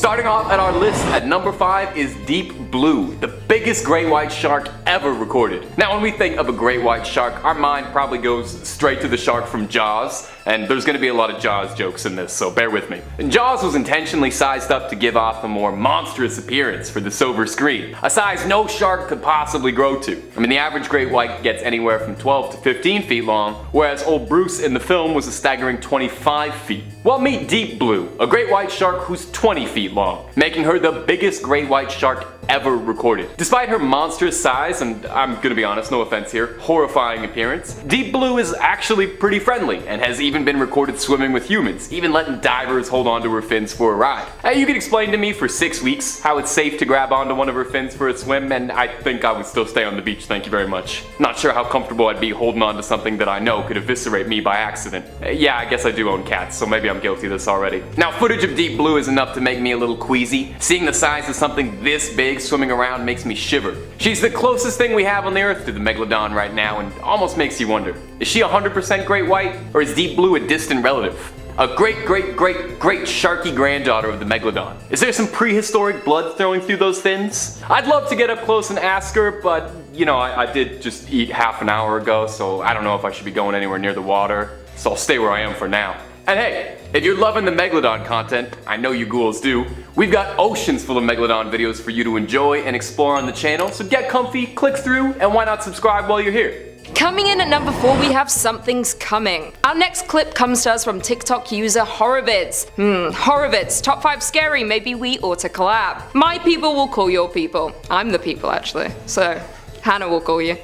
Starting off at our list at number 5 is Deep Blue, the biggest great white shark ever recorded. Now when we think of a great white shark, our mind probably goes straight to the shark from Jaws, and there's gonna be a lot of Jaws jokes in this, so bear with me. And Jaws was intentionally sized up to give off a more monstrous appearance for the silver screen, a size no shark could possibly grow to. I mean, the average great white gets anywhere from 12 to 15 feet long, whereas old Bruce in the film was a staggering 25 feet. Well, meet Deep Blue, a great white shark who's 20 feet long, making her the biggest great white shark ever recorded. Despite her monstrous size, and I'm gonna be honest, no offense here, horrifying appearance, Deep Blue is actually pretty friendly and has even been recorded swimming with humans, even letting divers hold onto her fins for a ride. You could explain to me for 6 weeks how it's safe to grab onto one of her fins for a swim, and I think I would still stay on the beach, thank you very much. Not sure how comfortable I'd be holding on to something that I know could eviscerate me by accident. Yeah, I guess I do own cats, so maybe I'm guilty of this already. Now, footage of Deep Blue is enough to make me a little queasy. Seeing the size of something this big swimming around makes me shiver. She's the closest thing we have on the earth to the Megalodon right now, and almost makes you wonder, is she 100% great white, or is Deep Blue a distant relative? A great sharky granddaughter of the Megalodon. Is there some prehistoric blood flowing through those fins? I'd love to get up close and ask her, but you know, I did just eat half an hour ago, so I don't know if I should be going anywhere near the water, so I'll stay where I am for now. And hey, if you're loving the Megalodon content, I know you ghouls do, we've got oceans full of Megalodon videos for you to enjoy and explore on the channel, so get comfy, click through, and why not subscribe while you're here? Coming in at number 4, we have Something's Coming. Our next clip comes to us from TikTok user Horrorvids. Horrorvids, top 5 scary, maybe we ought to collab. My people will call your people. I'm the people actually, so Hannah will call you.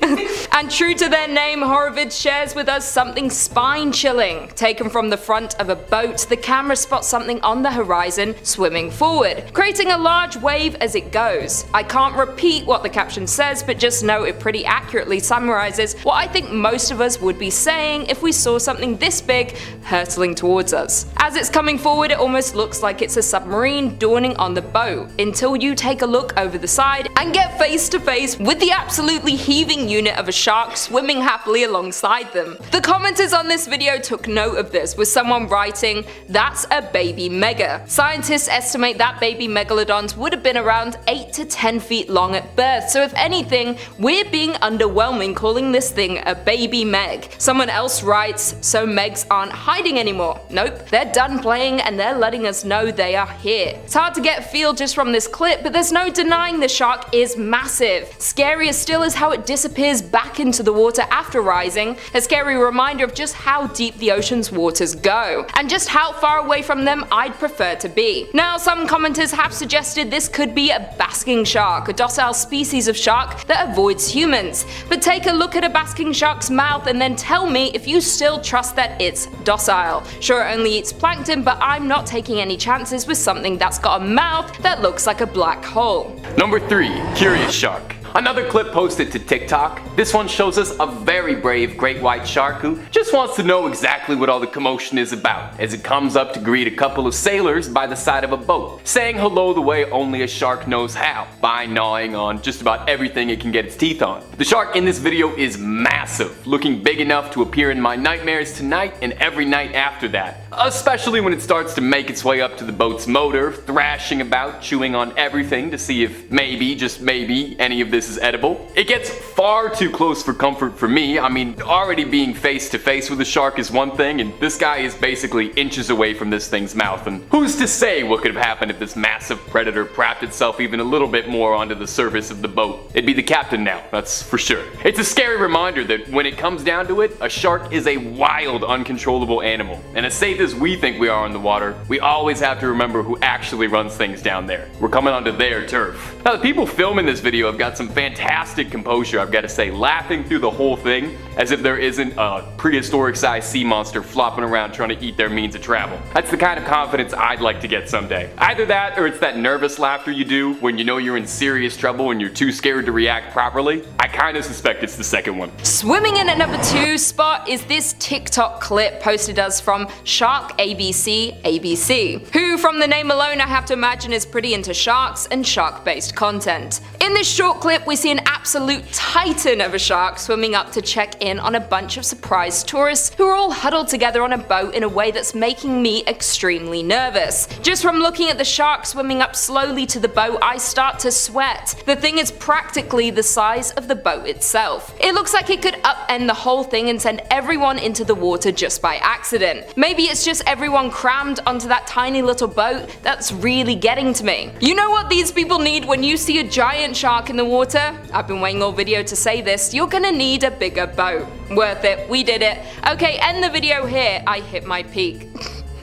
And true to their name, Horrorvids shares with us something spine-chilling. Taken from the front of a boat, the camera spots something on the horizon swimming forward, creating a large wave as it goes. I can't repeat what the caption says, but just know it pretty accurately summarizes what I think most of us would be saying if we saw something this big hurtling towards us. As it's coming forward, it almost looks like it's a submarine dawning on the boat, until you take a look over the side and get face to face with the absolutely heaving unit of a shark swimming happily alongside them. The commenters on this video took note of this, with someone writing, "That's a baby mega." Scientists estimate that baby megalodons would have been around 8 to 10 feet long at birth, so if anything, we're being underwhelming calling this thing a baby meg. Someone else writes, "So megs aren't hiding anymore." Nope, they're done playing and they're letting us know they are here. It's hard to get a feel just from this clip, but there's no denying the shark is massive. Scarier still is how it disappears back into the water after rising, a scary reminder of just how deep the ocean's waters go, and just how far away from them I'd prefer to be. Now, some commenters have suggested this could be a basking shark, a docile species of shark that avoids humans. But take a look at a basking shark's mouth and then tell me if you still trust that it's docile. Sure, it only eats plankton, but I'm not taking any chances with something that's got a mouth that looks like a black hole. Number 3, Curious Shark. Another clip posted to TikTok. This one shows us a very brave great white shark who just wants to know exactly what all the commotion is about, as it comes up to greet a couple of sailors by the side of a boat, saying hello the way only a shark knows how, by gnawing on just about everything it can get its teeth on. The shark in this video is massive, looking big enough to appear in my nightmares tonight and every night after that, especially when it starts to make its way up to the boat's motor, thrashing about, chewing on everything to see if maybe, just maybe, any of this is edible. It gets far too close for comfort for me. I mean, already being face to face with a shark is one thing, and this guy is basically inches away from this thing's mouth, and who's to say what could have happened if this massive predator propped itself even a little bit more onto the surface of the boat? It'd be the captain now, that's for sure. It's a scary reminder that when it comes down to it, a shark is a wild, uncontrollable animal, and as safe as we think we are in the water, we always have to remember who actually runs things down there. We're coming onto their turf. Now, the people filming this video have got some fantastic composure, I've got to say, laughing through the whole thing as if there isn't a prehistoric sized sea monster flopping around trying to eat their means of travel. That's the kind of confidence I'd like to get someday. Either that, or it's that nervous laughter you do when you know you're in serious trouble and you're too scared to react properly. I kind of suspect it's the second one. Swimming in at number 2 spot is this TikTok clip posted us from Shark ABC, who from the name alone I have to imagine is pretty into sharks and shark based content. In this short clip we see an absolute titan of a shark swimming up to check in on a bunch of surprised tourists who are all huddled together on a boat in a way that's making me extremely nervous. Just from looking at the shark swimming up slowly to the boat, I start to sweat. The thing is practically the size of the boat itself. It looks like it could upend the whole thing and send everyone into the water just by accident. Maybe it's just everyone crammed onto that tiny little boat that's really getting to me. You know what these people need when you see a giant shark in the water? I've been waiting all video to say this, you're gonna need a bigger boat. Worth it, we did it. Okay, end the video here, I hit my peak.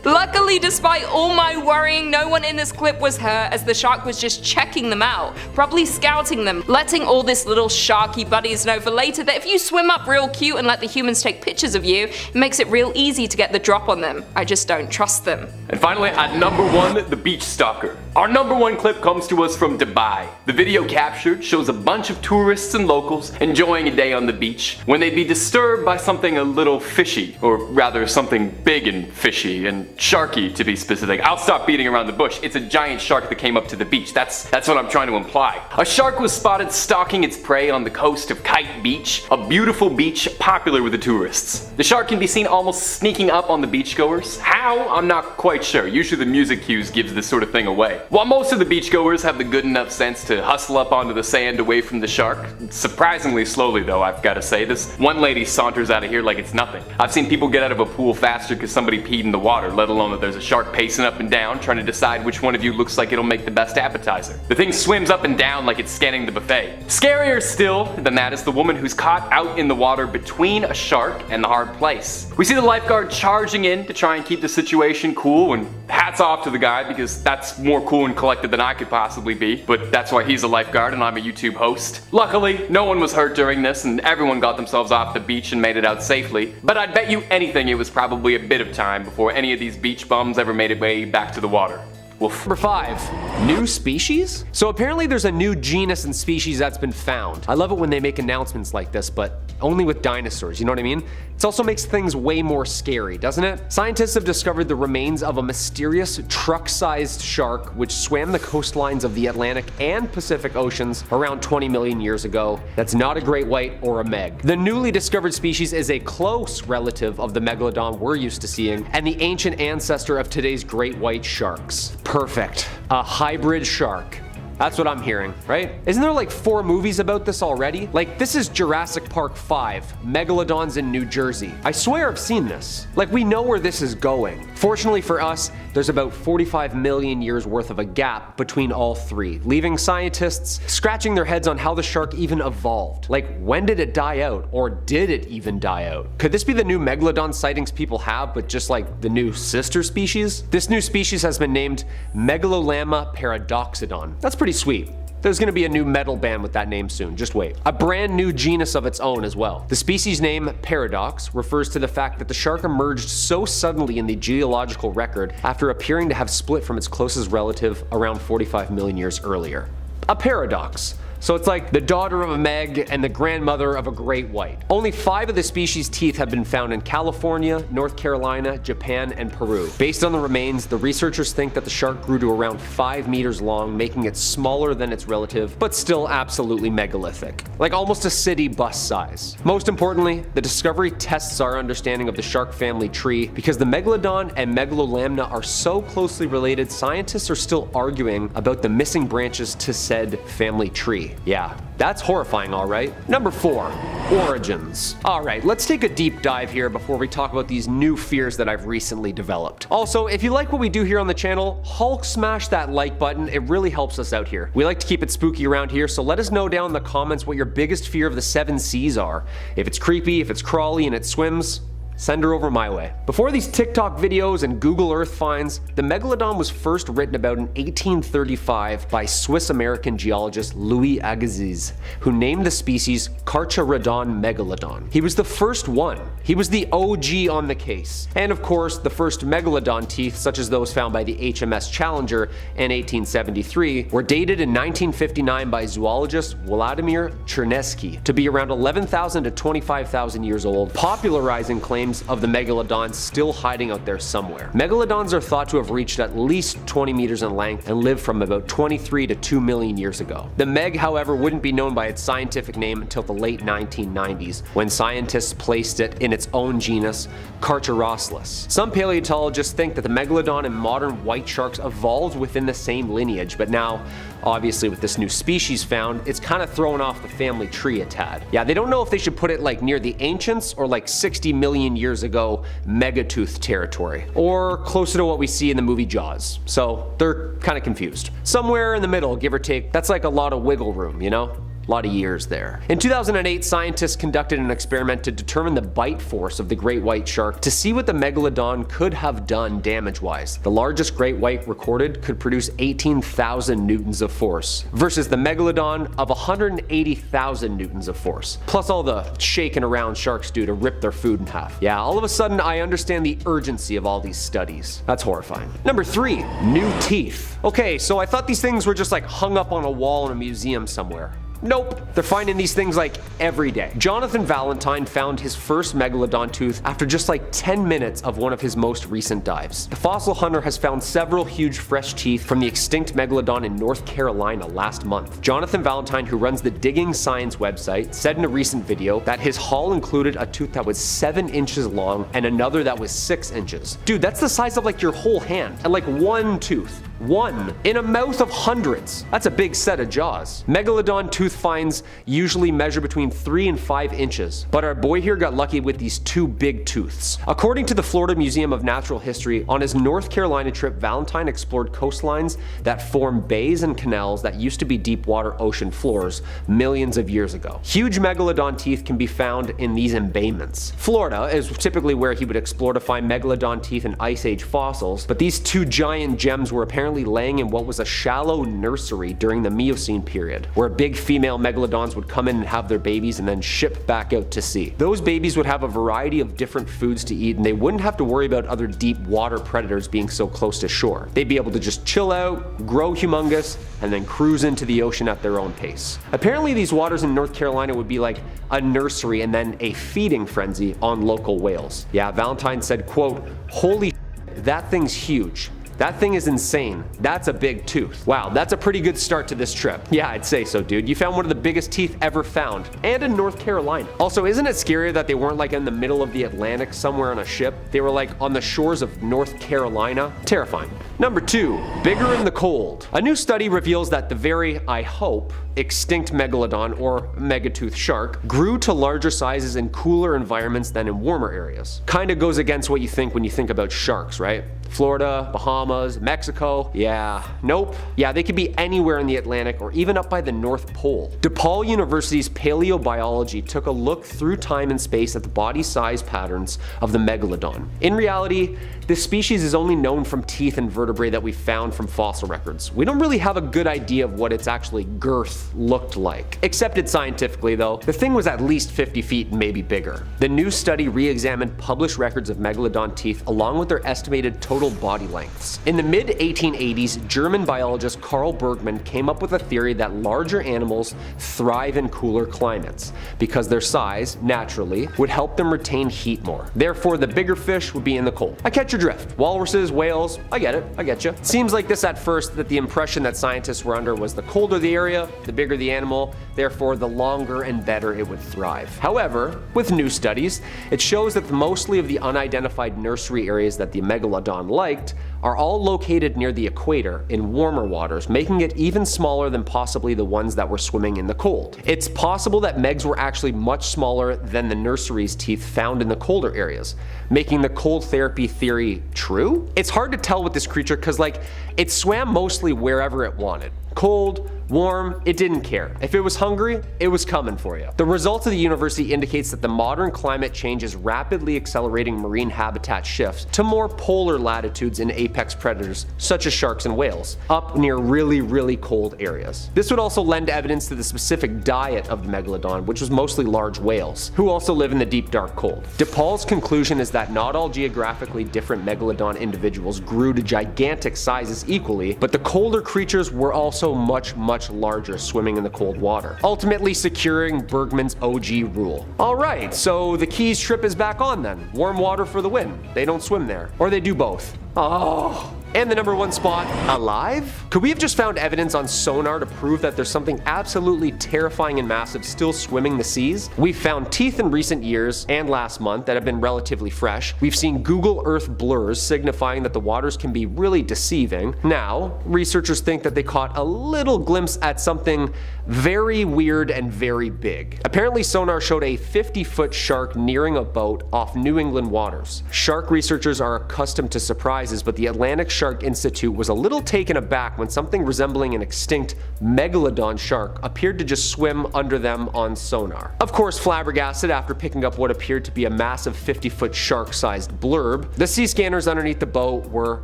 Luckily, despite all my worrying, no one in this clip was hurt as the shark was just checking them out, probably scouting them, letting all this little sharky buddies know for later that if you swim up real cute and let the humans take pictures of you, it makes it real easy to get the drop on them. I just don't trust them. And finally, at number 1, the beach stalker. Our number 1 clip comes to us from Dubai. The video captured shows a bunch of tourists and locals enjoying a day on the beach when they'd be disturbed by something a little fishy, or rather something big and fishy and sharky to be specific. I'll stop beating around the bush. It's a giant shark that came up to the beach. That's what I'm trying to imply. A shark was spotted stalking its prey on the coast of Kite Beach, a beautiful beach popular with the tourists. The shark can be seen almost sneaking up on the beachgoers. How? I'm not quite sure. Usually the music cues gives this sort of thing away. While most of the beachgoers have the good enough sense to hustle up onto the sand away from the shark, surprisingly slowly though, I've got to say. This one lady saunters out of here like it's nothing. I've seen people get out of a pool faster because somebody peed in the water, let alone that there's a shark pacing up and down trying to decide which one of you looks like it'll make the best appetizer. The thing swims up and down like it's scanning the buffet. Scarier still than that is the woman who's caught out in the water between a shark and the hard place. We see the lifeguard charging in to try and keep the situation cool, and hats off to the guy because that's more cool and collected than I could possibly be, but that's why he's a lifeguard and I'm a YouTube host. Luckily, no one was hurt during this and everyone got themselves off the beach and made it out safely, but I'd bet you anything it was probably a bit of time before any of these beach bums ever made it way back to the water. Woof. Number 5, new species? So apparently there's a new genus and species that's been found. I love it when they make announcements like this, but only with dinosaurs, you know what I mean? It also makes things way more scary, doesn't it? Scientists have discovered the remains of a mysterious truck-sized shark which swam the coastlines of the Atlantic and Pacific Oceans around 20 million years ago. That's not a great white or a meg. The newly discovered species is a close relative of the megalodon we're used to seeing and the ancient ancestor of today's great white sharks. Perfect. A hybrid shark. That's what I'm hearing, right? Isn't there like 4 movies about this already? Like, this is Jurassic Park 5, Megalodons in New Jersey. I swear I've seen this. Like, we know where this is going. Fortunately for us, there's about 45 million years worth of a gap between all 3, leaving scientists scratching their heads on how the shark even evolved. Like, when did it die out? Or did it even die out? Could this be the new Megalodon sightings people have, but just like the new sister species? This new species has been named Megalolama paradoxodon. That's pretty sweet. There's gonna be a new metal band with that name soon, just wait. A brand new genus of its own as well. The species name, Paradox, refers to the fact that the shark emerged so suddenly in the geological record after appearing to have split from its closest relative around 45 million years earlier. A paradox. So it's like the daughter of a meg and the grandmother of a great white. Only 5 of the species' teeth have been found in California, North Carolina, Japan, and Peru. Based on the remains, the researchers think that the shark grew to around 5 meters long, making it smaller than its relative, but still absolutely megalithic. Like almost a city bus size. Most importantly, the discovery tests our understanding of the shark family tree because the Megalodon and Megalolamna are so closely related, scientists are still arguing about the missing branches to said family tree. Yeah, that's horrifying, all right. Number 4, origins. All right, let's take a deep dive here before we talk about these new fears that I've recently developed. Also, if you like what we do here on the channel, Hulk smash that like button. It really helps us out here. We like to keep it spooky around here, so let us know down in the comments what your biggest fear of the 7 seas are. If it's creepy, if it's crawly and it swims, send her over my way. Before these TikTok videos and Google Earth finds, the Megalodon was first written about in 1835 by Swiss-American geologist Louis Agassiz, who named the species Carcharodon megalodon. He was the first one. He was the OG on the case. And of course, the first megalodon teeth, such as those found by the HMS Challenger in 1873, were dated in 1959 by zoologist Vladimir Chernesky to be around 11,000 to 25,000 years old, popularizing claims claims of the megalodons still hiding out there somewhere. Megalodons are thought to have reached at least 20 meters in length and lived from about 23 to 2 million years ago. The Meg, however, wouldn't be known by its scientific name until the late 1990s, when scientists placed it in its own genus, Carcharosaurus. Some paleontologists think that the megalodon and modern white sharks evolved within the same lineage, but now, obviously with this new species found, it's kind of thrown off the family tree a tad. Yeah, they don't know if they should put it like near the ancients or like 60 million years ago megatooth territory, or closer to what we see in the movie Jaws. So they're kind of confused. Somewhere in the middle, give or take, that's like a lot of wiggle room, you know? A lot of years there. In 2008, scientists conducted an experiment to determine the bite force of the great white shark to see what the megalodon could have done damage-wise. The largest great white recorded could produce 18,000 newtons of force, versus the megalodon of 180,000 newtons of force, plus all the shaking around sharks do to rip their food in half. Yeah, all of a sudden I understand the urgency of all these studies. That's horrifying. Number 3, new teeth. Okay, so I thought these things were just like hung up on a wall in a museum somewhere. Nope, they're finding these things like every day. Jonathan Valentine found his first megalodon tooth after just like 10 minutes of one of his most recent dives. The fossil hunter has found several huge fresh teeth from the extinct megalodon in North Carolina last month. Jonathan Valentine, who runs the Digging Science website, said in a recent video that his haul included a tooth that was 7 inches long and another that was 6 inches. Dude, that's the size of like your whole hand, and like one tooth. One in a mouth of hundreds. That's a big set of jaws. Megalodon tooth finds usually measure between 3 and 5 inches, but our boy here got lucky with these 2 big tooths. According to the Florida Museum of Natural History, on his North Carolina trip, Valentine explored coastlines that form bays and canals that used to be deep water ocean floors millions of years ago. Huge megalodon teeth can be found in these embayments. Florida is typically where he would explore to find megalodon teeth and ice age fossils, but these 2 giant gems were apparently laying in what was a shallow nursery during the Miocene period, where big female megalodons would come in and have their babies and then ship back out to sea. Those babies would have a variety of different foods to eat, and they wouldn't have to worry about other deep water predators being so close to shore. They'd be able to just chill out, grow humongous, and then cruise into the ocean at their own pace. Apparently these waters in North Carolina would be like a nursery and then a feeding frenzy on local whales. Yeah, Valentine said, quote, "Holy shit, that thing's huge. That thing is insane. That's a big tooth." Wow, that's a pretty good start to this trip. Yeah, I'd say so, dude. You found one of the biggest teeth ever found, and in North Carolina. Also, isn't it scary that they weren't like in the middle of the Atlantic somewhere on a ship? They were like on the shores of North Carolina. Terrifying. Number 2, bigger in the cold. A new study reveals that the very, I hope, extinct megalodon or megatooth shark grew to larger sizes in cooler environments than in warmer areas. Kinda goes against what you think when you think about sharks, right? Florida, Bahamas, Mexico. Yeah, nope. Yeah, they could be anywhere in the Atlantic or even up by the North Pole. DePaul University's paleobiology took a look through time and space at the body size patterns of the megalodon. In reality, this species is only known from teeth and vertebrae that we found from fossil records. We don't really have a good idea of what its actually girth looked like. Accepted scientifically though, the thing was at least 50 feet and maybe bigger. The new study re-examined published records of megalodon teeth along with their estimated total body lengths. In the mid-1880s, German biologist Carl Bergman came up with a theory that larger animals thrive in cooler climates because their size, naturally, would help them retain heat more. Therefore, the bigger fish would be in the cold. I catch your drift. Walruses, whales, I get it, I get you. Seems like this at first that the impression that scientists were under was the colder the area, the bigger the animal, therefore the longer and better it would thrive. However, with new studies, it shows that mostly of the unidentified nursery areas that the megalodon liked are all located near the equator in warmer waters, making it even smaller than possibly the ones that were swimming in the cold. It's possible that megs were actually much smaller than the nursery's teeth found in the colder areas, making the cold therapy theory true? It's hard to tell with this creature because like it swam mostly wherever it wanted. Cold, warm, it didn't care. If it was hungry, it was coming for you. The results of the university indicates that the modern climate change is rapidly accelerating marine habitat shifts to more polar latitudes in apex apex predators such as sharks and whales up near really cold areas. This would also lend evidence to the specific diet of the Megalodon, which was mostly large whales, who also live in the deep dark cold. DePaul's conclusion is that not all geographically different Megalodon individuals grew to gigantic sizes equally, but the colder creatures were also much larger swimming in the cold water, ultimately securing Bergman's OG rule. Alright, so the Keys trip is back on then. Warm water for the win. They don't swim there. Or they do both. Oh. And the number 1 spot, Alive? Could we have just found evidence on sonar to prove that there's something absolutely terrifying and massive still swimming the seas? We've found teeth in recent years and last month that have been relatively fresh. We've seen Google Earth blurs signifying that the waters can be really deceiving. Now, researchers think that they caught a little glimpse at something very weird and very big. Apparently sonar showed a 50-foot shark nearing a boat off New England waters. Shark researchers are accustomed to surprises, but the Atlantic Shark Institute was a little taken aback when something resembling an extinct Megalodon shark appeared to just swim under them on sonar. Of course, flabbergasted after picking up what appeared to be a massive 50-foot shark-sized blurb, the sea scanners underneath the boat were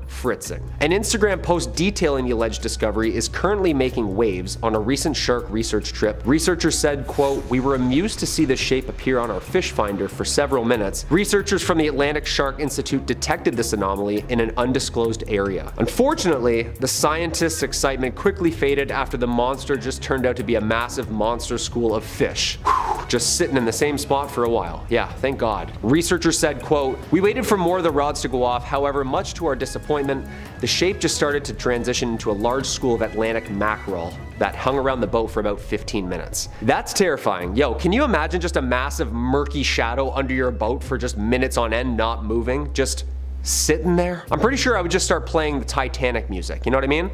fritzing. An Instagram post detailing the alleged discovery is currently making waves on a recent shark research trip. Researchers said, quote, "We were amused to see this shape appear on our fish finder for several minutes. Researchers from the Atlantic Shark Institute detected this anomaly in an undisclosed area. Unfortunately, the scientists' excitement quickly faded after the monster just turned out to be a massive monster school of fish. Just sitting in the same spot for a while. Yeah, thank God." Researchers said, quote, "We waited for more of the rods to go off, however, much to our disappointment, the shape just started to transition into a large school of Atlantic mackerel that hung around the boat for about 15 minutes. That's terrifying. Yo, can you imagine just a massive murky shadow under your boat for just minutes on end not moving? Just sitting there? I'm pretty sure I would just start playing the Titanic music, you know what I mean?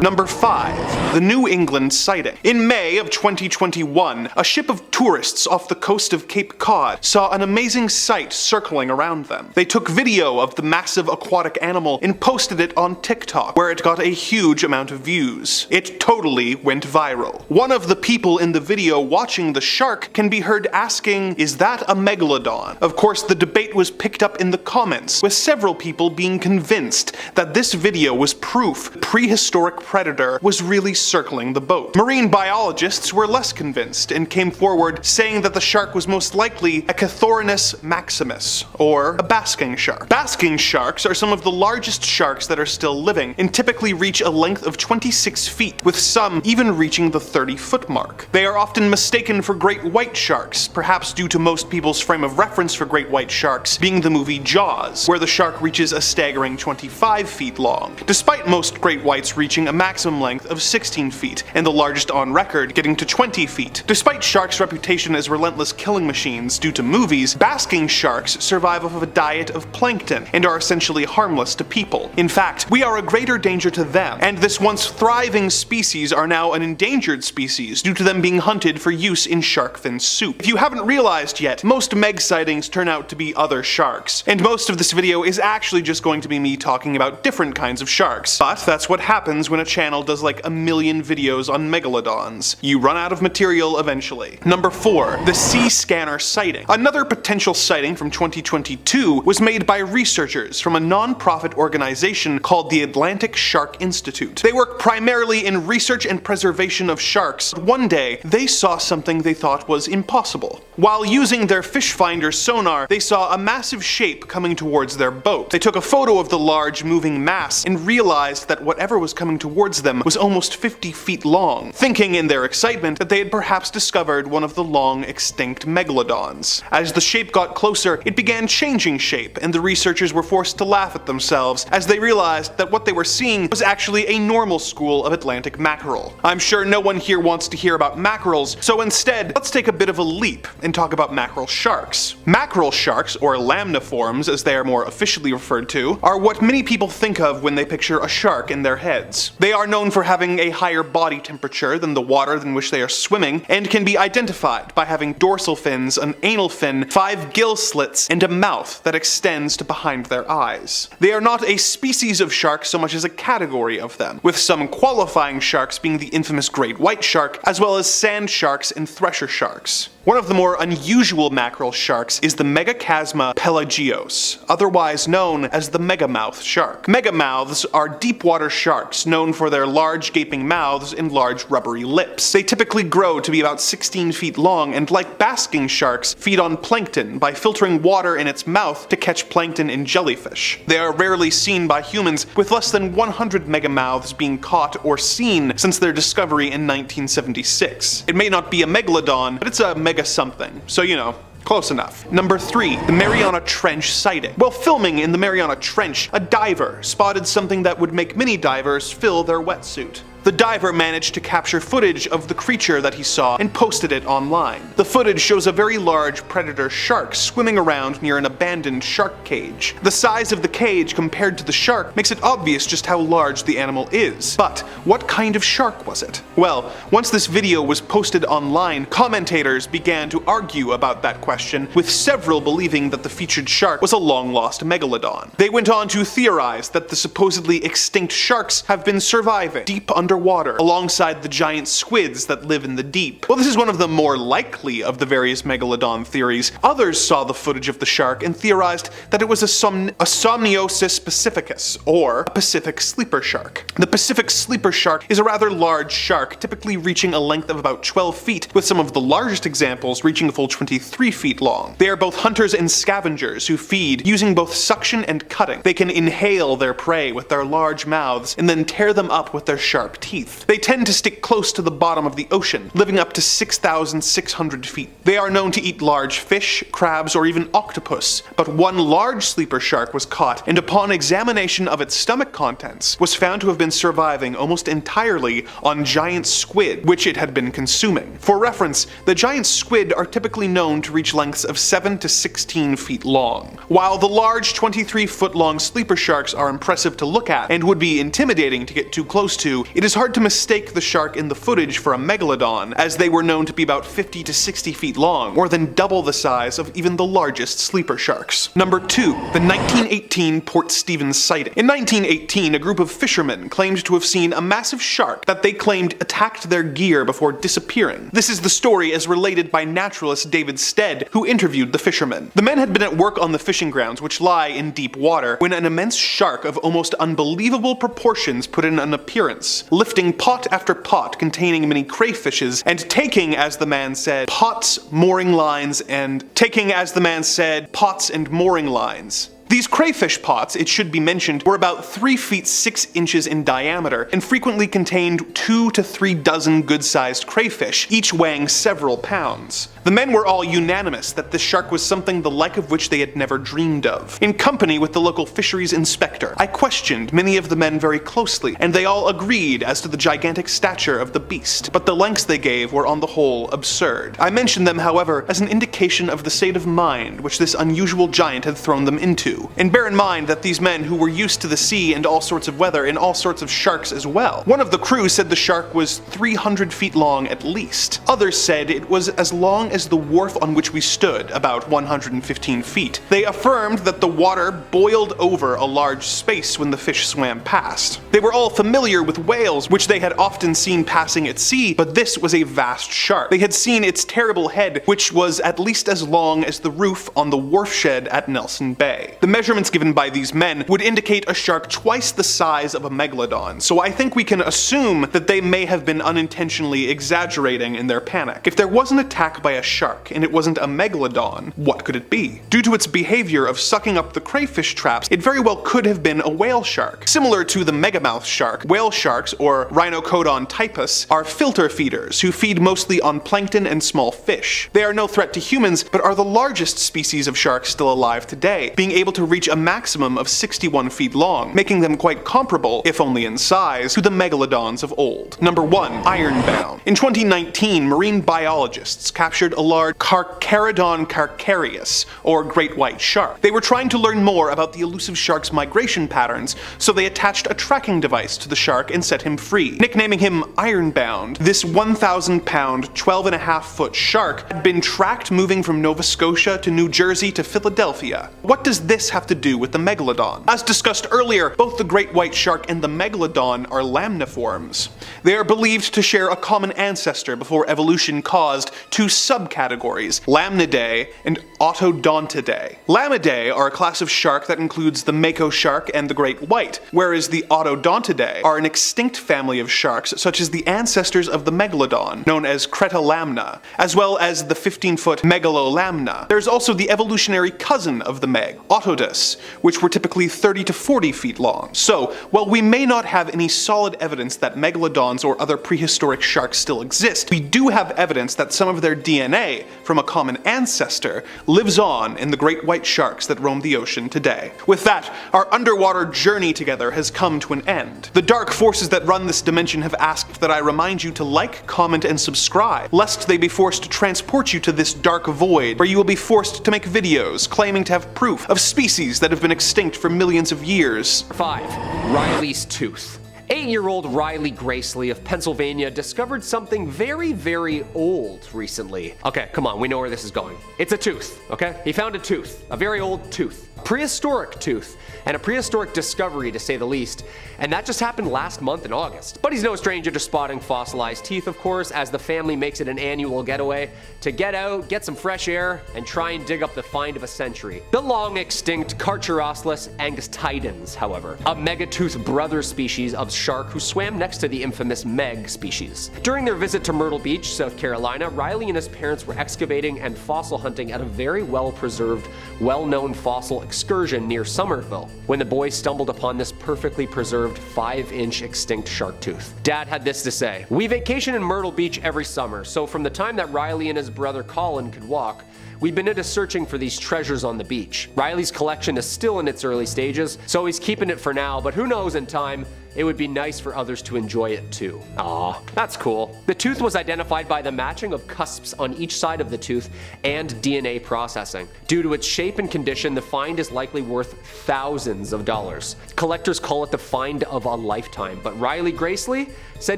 Number 5. The New England sighting. In May of 2021, a ship of tourists off the coast of Cape Cod saw an amazing sight circling around them. They took video of the massive aquatic animal and posted it on TikTok, where it got a huge amount of views. It totally went viral. One of the people in the video watching the shark can be heard asking, "Is that a Megalodon?" Of course, the debate was picked up in the comments, with several people being convinced that this video was proof the prehistoric predator was really circling the boat. Marine biologists were less convinced and came forward saying that the shark was most likely a Cathorinus maximus, or a basking shark. Basking sharks are some of the largest sharks that are still living and typically reach a length of 26 feet, with some even reaching the 30-foot mark. They are often mistaken for great white sharks, perhaps due to most people's frame of reference for great white sharks being the movie Jaws, where the shark reaches a staggering 25 feet long, despite most great whites reaching a maximum length of 16 feet, and the largest on record getting to 20 feet. Despite sharks' reputation as relentless killing machines due to movies, basking sharks survive off of a diet of plankton and are essentially harmless to people. In fact, we are a greater danger to them, and this once thriving species are now an endangered species due to them being hunted for use in shark fin soup. If you haven't realized yet, most Meg sightings turn out to be other sharks, and most of this video is actually just going to be me talking about different kinds of sharks. But that's what happens when a channel does like a million videos on megalodons. You run out of material eventually. Number 4. The sea scanner sighting. Another potential sighting from 2022 was made by researchers from a non-profit organization called the Atlantic Shark Institute. They work primarily in research and preservation of sharks. One day, they saw something they thought was impossible. While using their fish finder sonar, they saw a massive shape coming towards their boat. They took a photo of the large moving mass and realized that whatever was coming towards them was almost 50 feet long, thinking in their excitement that they had perhaps discovered one of the long extinct megalodons. As the shape got closer, it began changing shape, and the researchers were forced to laugh at themselves as they realized that what they were seeing was actually a normal school of Atlantic mackerel. I'm sure no one here wants to hear about mackerels, so instead, let's take a bit of a leap and talk about mackerel sharks. Mackerel sharks, or lamniforms as they are more officially referred to, are what many people think of when they picture a shark in their heads. They are known for having a higher body temperature than the water in which they are swimming, and can be identified by having dorsal fins, an anal fin, 5 gill slits, and a mouth that extends to behind their eyes. They are not a species of shark so much as a category of them, with some qualifying sharks being the infamous great white shark, as well as sand sharks and thresher sharks. One of the more unusual mackerel sharks is the Megachasma pelagios, otherwise known as the megamouth shark. Megamouths are deep water sharks known for their large gaping mouths and large rubbery lips. They typically grow to be about 16 feet long and, like basking sharks, feed on plankton by filtering water in its mouth to catch plankton in jellyfish. They are rarely seen by humans, with less than 100 megamouths being caught or seen since their discovery in 1976. It may not be a megalodon, but it's a mega something, so you know. Close enough. Number 3, the Mariana Trench sighting. While filming in the Mariana Trench, a diver spotted something that would make many divers fill their wetsuit. The diver managed to capture footage of the creature that he saw and posted it online. The footage shows a very large predator shark swimming around near an abandoned shark cage. The size of the cage compared to the shark makes it obvious just how large the animal is. But what kind of shark was it? Well, once this video was posted online, commentators began to argue about that question, with several believing that the featured shark was a long-lost megalodon. They went on to theorize that the supposedly extinct sharks have been surviving deep underwater alongside the giant squids that live in the deep. Well, this is one of the more likely of the various megalodon theories. Others saw the footage of the shark and theorized that it was a Somniosis pacificus, or a Pacific sleeper shark. The Pacific sleeper shark is a rather large shark, typically reaching a length of about 12 feet, with some of the largest examples reaching a full 23 feet long. They are both hunters and scavengers who feed using both suction and cutting. They can inhale their prey with their large mouths and then tear them up with their sharp teeth. They tend to stick close to the bottom of the ocean, living up to 6,600 feet. They are known to eat large fish, crabs, or even octopus, but one large sleeper shark was caught, and upon examination of its stomach contents, was found to have been surviving almost entirely on giant squid, which it had been consuming. For reference, the giant squid are typically known to reach lengths of 7 to 16 feet long. While the large 23-foot-long sleeper sharks are impressive to look at and would be intimidating to get too close to, it is hard to mistake the shark in the footage for a megalodon, as they were known to be about 50 to 60 feet long, more than double the size of even the largest sleeper sharks. Number 2, the 1918 Port Stevens sighting. In 1918, a group of fishermen claimed to have seen a massive shark that they claimed attacked their gear before disappearing. This is the story as related by naturalist David Stead, who interviewed the fishermen. The men had been at work on the fishing grounds, which lie in deep water, when an immense shark of almost unbelievable proportions put in an appearance, lifting pot after pot containing many crayfishes and taking, as the man said, pots and mooring lines. These crayfish pots, it should be mentioned, were about 3 feet 6 inches in diameter and frequently contained 2 to 3 dozen good-sized crayfish, each weighing several pounds. The men were all unanimous that this shark was something the like of which they had never dreamed of. In company with the local fisheries inspector, I questioned many of the men very closely, and they all agreed as to the gigantic stature of the beast, but the lengths they gave were on the whole absurd. I mentioned them, however, as an indication of the state of mind which this unusual giant had thrown them into. And bear in mind that these men who were used to the sea and all sorts of weather and all sorts of sharks as well. One of the crew said the shark was 300 feet long at least. Others said it was as long as the wharf on which we stood, about 115 feet. They affirmed that the water boiled over a large space when the fish swam past. They were all familiar with whales, which they had often seen passing at sea, but this was a vast shark. They had seen its terrible head, which was at least as long as the roof on the wharf shed at Nelson Bay. The measurements given by these men would indicate a shark twice the size of a megalodon, so I think we can assume that they may have been unintentionally exaggerating in their panic. If there was an attack by a shark and it wasn't a megalodon, what could it be? Due to its behavior of sucking up the crayfish traps, it very well could have been a whale shark. Similar to the megamouth shark, whale sharks, or Rhinocodon typus, are filter feeders who feed mostly on plankton and small fish. They are no threat to humans, but are the largest species of sharks still alive today, being able to reach a maximum of 61 feet long, making them quite comparable, if only in size, to the megalodons of old. Number 1. Ironbound. In 2019, marine biologists captured a large Carcharodon carcharias, or great white shark. They were trying to learn more about the elusive shark's migration patterns, so they attached a tracking device to the shark and set him free. Nicknaming him Ironbound, this 1,000-pound, 12.5-foot shark had been tracked moving from Nova Scotia to New Jersey to Philadelphia. What does this this have to do with the Megalodon? As discussed earlier, both the great white shark and the Megalodon are lamniforms. They are believed to share a common ancestor before evolution caused two subcategories, Lamnidae and Autodontidae. Lamnidae are a class of shark that includes the mako shark and the great white, whereas the Autodontidae are an extinct family of sharks such as the ancestors of the Megalodon, known as Cretalamna, as well as the 15-foot Megalolamna. There's also the evolutionary cousin of the Meg, Autodus, which were typically 30 to 40 feet long. So, while we may not have any solid evidence that Megalodons or other prehistoric sharks still exist, we do have evidence that some of their DNA from a common ancestor lives on in the great white sharks that roam the ocean today. With that, our underwater journey together has come to an end. The dark forces that run this dimension have asked that I remind you to like, comment, and subscribe, lest they be forced to transport you to this dark void where you will be forced to make videos claiming to have proof of species that have been extinct for millions of years. 5. Riley's tooth. 8-year-old Riley Gracely of Pennsylvania discovered something very, very old recently. Okay, come on, we know where this is going. It's a tooth, okay? He found a tooth, a very old tooth. Prehistoric tooth, and a prehistoric discovery to say the least, and that just happened last month in August. But he's no stranger to spotting fossilized teeth, of course, as the family makes it an annual getaway to get out, get some fresh air, and try and dig up the find of a century. The long extinct Carcharosaurus angustidens, however, a megatooth brother species of shark who swam next to the infamous Meg species. During their visit to Myrtle Beach, South Carolina, Riley and his parents were excavating and fossil hunting at a very well-preserved, well-known fossil excursion near Somerville when the boys stumbled upon this perfectly preserved 5-inch extinct shark tooth. Dad had this to say: "We vacation in Myrtle Beach every summer, so from the time that Riley and his brother Colin could walk, we've been into searching for these treasures on the beach. Riley's collection is still in its early stages, so he's keeping it for now, but who knows, in time, it would be nice for others to enjoy it too." Aw, that's cool. The tooth was identified by the matching of cusps on each side of the tooth and DNA processing. Due to its shape and condition, the find is likely worth thousands of dollars. Collectors call it the find of a lifetime, but Riley Gracely said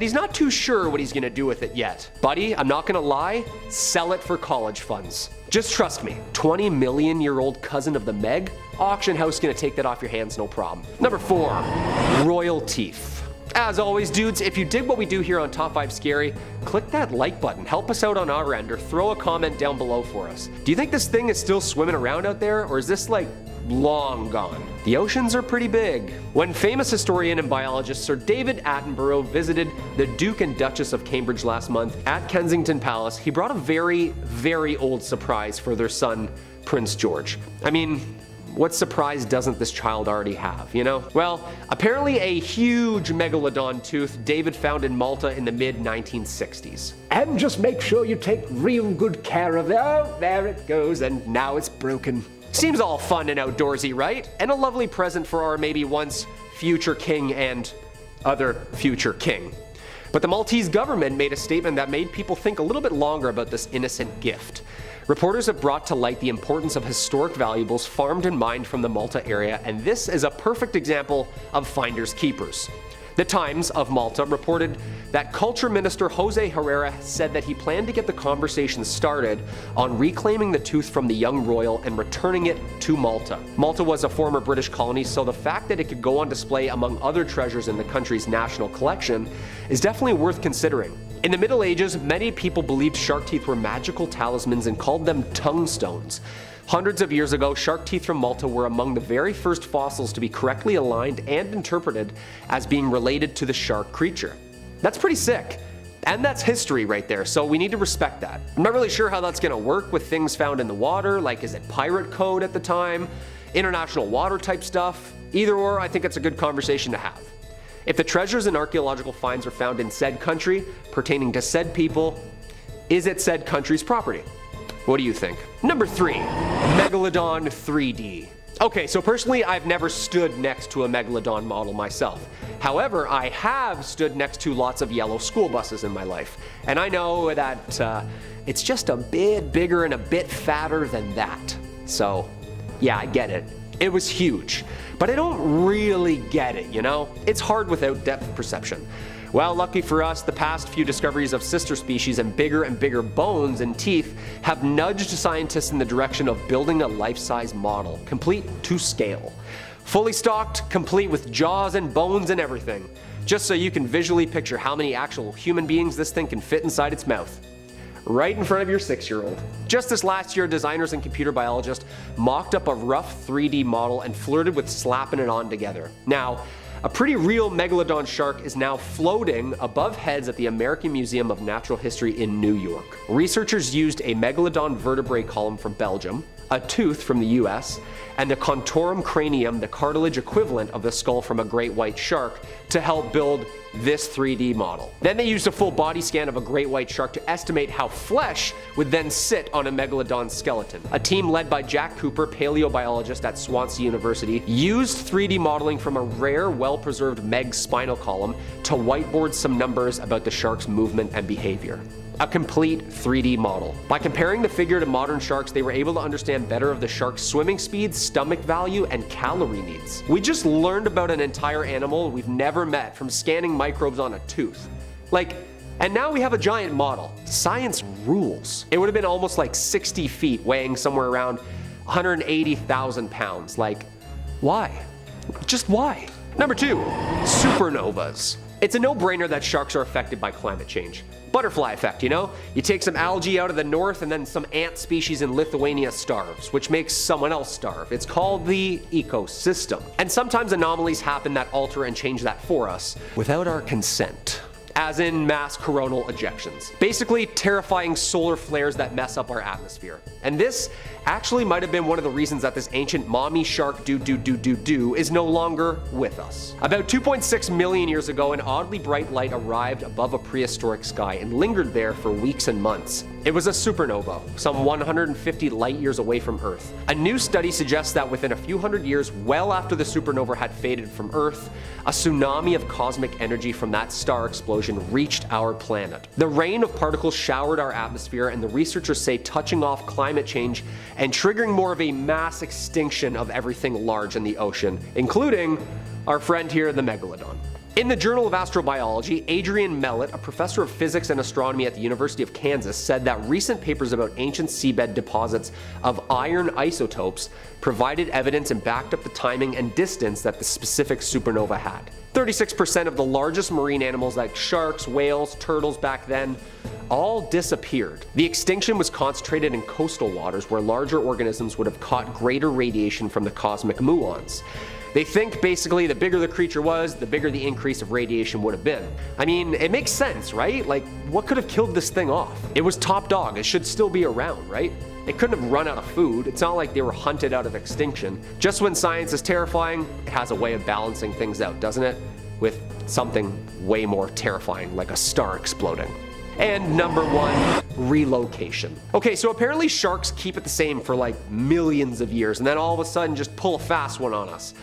he's not too sure what he's gonna do with it yet. Buddy, I'm not gonna lie, sell it for college funds. Just trust me, 20 million year old cousin of the Meg? Auction house gonna take that off your hands, no problem. Number 4, royal teeth. As always, dudes, if you dig what we do here on Top 5 Scary, click that like button, help us out on our end, or throw a comment down below for us. Do you think this thing is still swimming around out there, or is this like long gone? The oceans are pretty big. When famous historian and biologist Sir David Attenborough visited the Duke and Duchess of Cambridge last month at Kensington Palace, he brought a very, very old surprise for their son, Prince George. I mean, what surprise doesn't this child already have, you know? Well, apparently a huge Megalodon tooth David found in Malta in the mid-1960s. And just make sure you take real good care of it. Oh, there it goes, and now it's broken. Seems all fun and outdoorsy, right? And a lovely present for our maybe once future king and other future king. But the Maltese government made a statement that made people think a little bit longer about this innocent gift. Reporters have brought to light the importance of historic valuables farmed and mined from the Malta area, and this is a perfect example of finders keepers. The Times of Malta reported that Culture Minister Jose Herrera said that he planned to get the conversation started on reclaiming the tooth from the young royal and returning it to Malta. Malta was a former British colony, so the fact that it could go on display among other treasures in the country's national collection is definitely worth considering. In the Middle Ages, many people believed shark teeth were magical talismans and called them tongue stones. Hundreds of years ago, shark teeth from Malta were among the very first fossils to be correctly aligned and interpreted as being related to the shark creature. That's pretty sick. And that's history right there, so we need to respect that. I'm not really sure how that's gonna work with things found in the water, like is it pirate code at the time, international water type stuff? Either or, I think it's a good conversation to have. If the treasures and archaeological finds are found in said country, pertaining to said people, is it said country's property? What do you think? Number 3, Megalodon 3D. Okay, so personally, I've never stood next to a Megalodon model myself. However, I have stood next to lots of yellow school buses in my life. And I know that it's just a bit bigger and a bit fatter than that. So, yeah, I get it. It was huge. But I don't really get it, you know? It's hard without depth perception. Well, lucky for us, the past few discoveries of sister species and bigger bones and teeth have nudged scientists in the direction of building a life-size model, complete to scale. Fully stocked, complete with jaws and bones and everything. Just so you can visually picture how many actual human beings this thing can fit inside its mouth. Right in front of your 6-year-old. Just this last year, designers and computer biologists mocked up a rough 3D model and flirted with slapping it on together. Now, a pretty real megalodon shark is now floating above heads at the American Museum of Natural History in New York. Researchers used a megalodon vertebrae column from Belgium, a tooth from the US, and the contorum cranium, the cartilage equivalent of the skull from a great white shark, to help build this 3D model. Then they used a full body scan of a great white shark to estimate how flesh would then sit on a megalodon skeleton. A team led by Jack Cooper, paleobiologist at Swansea University, used 3D modeling from a rare, well-preserved Meg spinal column to whiteboard some numbers about the shark's movement and behavior. A complete 3D model. By comparing the figure to modern sharks, they were able to understand better of the shark's swimming speed, stomach value, and calorie needs. We just learned about an entire animal we've never met from scanning microbes on a tooth. And now we have a giant model. Science rules. It would have been almost like 60 feet, weighing somewhere around 180,000 pounds. Why? Just why? Number 2, supernovas. It's a no-brainer that sharks are affected by climate change. Butterfly effect, you know? You take some algae out of the north and then some ant species in Lithuania starves, which makes someone else starve. It's called the ecosystem. And sometimes anomalies happen that alter and change that for us without our consent. As in mass coronal ejections. Basically, terrifying solar flares that mess up our atmosphere. And this actually might have been one of the reasons that this ancient mommy shark is no longer with us. About 2.6 million years ago, an oddly bright light arrived above a prehistoric sky and lingered there for weeks and months. It was a supernova, some 150 light years away from Earth. A new study suggests that within a few hundred years, well after the supernova had faded from Earth, a tsunami of cosmic energy from that star explosion reached our planet. The rain of particles showered our atmosphere, and the researchers say touching off climate change and triggering more of a mass extinction of everything large in the ocean, including our friend here, the Megalodon. In the Journal of Astrobiology, Adrian Mellett, a professor of physics and astronomy at the University of Kansas, said that recent papers about ancient seabed deposits of iron isotopes provided evidence and backed up the timing and distance that the specific supernova had. 36% of the largest marine animals like sharks, whales, turtles back then all disappeared. The extinction was concentrated in coastal waters where larger organisms would have caught greater radiation from the cosmic muons. They think basically the bigger the creature was, the bigger the increase of radiation would have been. I mean, it makes sense, right? What could have killed this thing off? It was top dog, it should still be around, right? It couldn't have run out of food. It's not like they were hunted out of extinction. Just when science is terrifying, it has a way of balancing things out, doesn't it? With something way more terrifying, like a star exploding. And number 1, relocation. Okay, so apparently sharks keep it the same for millions of years, and then all of a sudden just pull a fast one on us.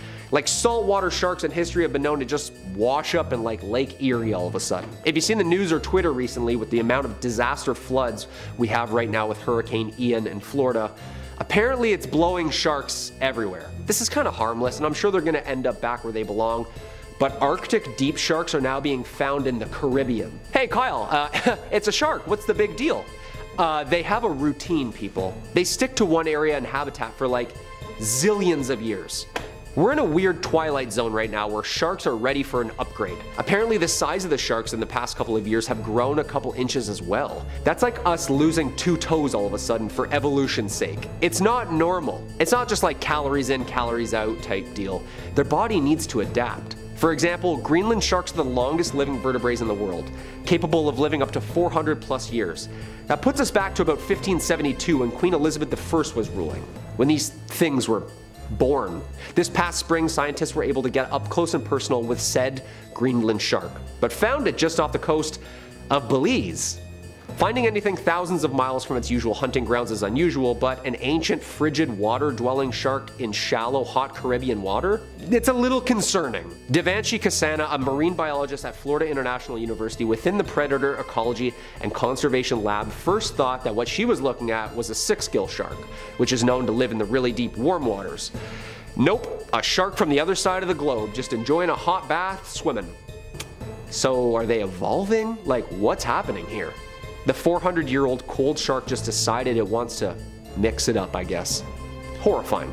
Saltwater sharks in history have been known to just wash up in Lake Erie all of a sudden. If you've seen the news or Twitter recently with the amount of disaster floods we have right now with Hurricane Ian in Florida, apparently it's blowing sharks everywhere. This is kind of harmless, and I'm sure they're going to end up back where they belong. But Arctic deep sharks are now being found in the Caribbean. Hey Kyle, it's a shark, what's the big deal? They have a routine, people. They stick to one area and habitat for zillions of years. We're in a weird twilight zone right now where sharks are ready for an upgrade. Apparently the size of the sharks in the past couple of years have grown a couple inches as well. That's like us losing 2 toes all of a sudden for evolution's sake. It's not normal. It's not just calories in, calories out type deal. Their body needs to adapt. For example, Greenland sharks are the longest living vertebrates in the world, capable of living up to 400 plus years. That puts us back to about 1572 when Queen Elizabeth I was ruling, when these things were born. This past spring, scientists were able to get up close and personal with said Greenland shark, but found it just off the coast of Belize. Finding anything thousands of miles from its usual hunting grounds is unusual, but an ancient frigid water-dwelling shark in shallow, hot Caribbean water? It's a little concerning. Devanshi Kasana, a marine biologist at Florida International University within the Predator Ecology and Conservation Lab, first thought that what she was looking at was a 6-gill shark, which is known to live in the really deep warm waters. Nope, a shark from the other side of the globe, just enjoying a hot bath, swimming. So are they evolving? Like, what's happening here? The 400-year-old cold shark just decided it wants to mix it up, I guess. Horrifying.